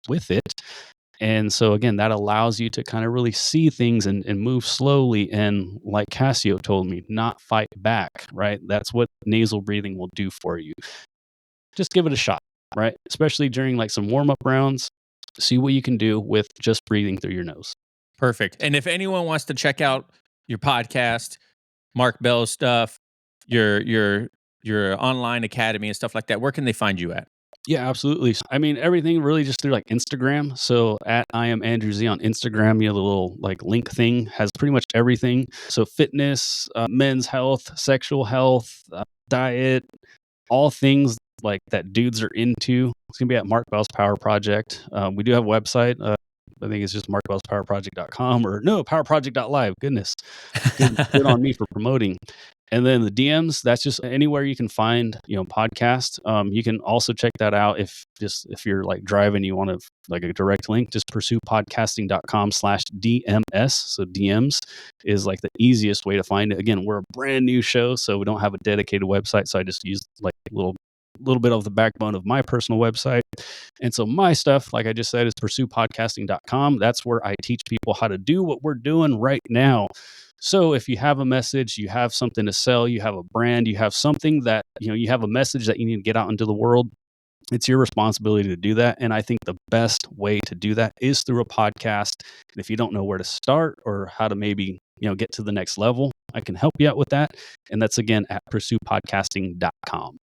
S1: with it. And so again, that allows you to kind of really see things and move slowly. And like Cassio told me, not fight back, right? That's what nasal breathing will do for you. Just give it a shot, right? Especially during like some warm up rounds. See what you can do with just breathing through your nose.
S2: Perfect. And if anyone wants to check out your podcast, Mark Bell's stuff, your online academy and stuff like that, where can they find you at?
S1: Yeah, absolutely. I mean, everything really just through like Instagram. So at I am Andrew Z on Instagram, the little like link thing has pretty much everything. So fitness, men's health, sexual health, diet, all things like that dudes are into. It's gonna be at Mark Bell's Power Project. We do have a website. I think it's just markbellspowerproject.com, or no, powerproject.live. Goodness, good on me for promoting. And then the DMs, that's just anywhere you can find, podcast. You can also check that out if you're like driving, you want to like a direct link, just pursue podcasting.com/DMS. So DMs is like the easiest way to find it. Again, we're a brand new show, so we don't have a dedicated website. So I just use like a little bit of the backbone of my personal website. And so my stuff, like I just said, is pursuepodcasting.com. That's where I teach people how to do what we're doing right now. So if you have a message, you have something to sell, you have a brand, you have something that, you have a message that you need to get out into the world, it's your responsibility to do that. And I think the best way to do that is through a podcast. And if you don't know where to start or how to maybe, get to the next level, I can help you out with that. And that's again at pursuepodcasting.com.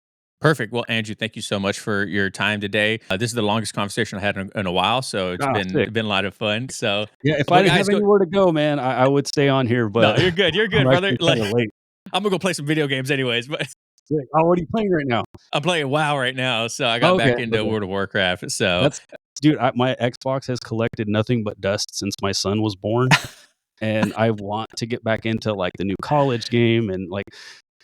S2: Perfect. Well, Andrew, thank you so much for your time today. This is the longest conversation I had in a while, so it's
S1: Ah, sick.
S2: been a lot of fun. So,
S1: Yeah, if I
S2: well,
S1: didn't
S2: guys,
S1: have
S2: go.
S1: anywhere to go, man, I would stay on here,
S2: No,
S1: but
S2: you're good. You're good,
S1: I'm
S2: brother.
S1: actually
S2: Like,
S1: kinda late.
S2: I'm gonna go play some video games anyways, but
S1: Sick. Oh, what are you playing right now?
S2: I'm playing WoW right now, so I got
S1: Okay,
S2: back into
S1: okay.
S2: World of Warcraft. So,
S1: That's dude, my Xbox has collected nothing but dust since my son was born, and I want to get back into, like, the new college game, and, like,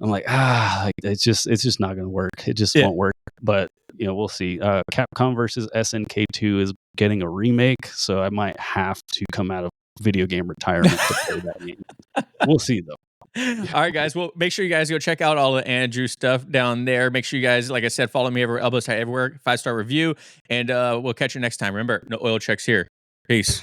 S1: I'm like, like, it's just not gonna work. It just
S2: yeah,
S1: won't work, but, we'll see. Capcom versus SNK2 is getting a remake, so I might have to come out of video game retirement to play that game. We'll see, though.
S2: All right, guys. Well, make sure you guys go check out all the Andrew stuff down there. Make sure you guys, like I said, follow me everywhere, Elbows Tight everywhere, 5-star review, and we'll catch you next time. Remember, no oil checks here. Peace.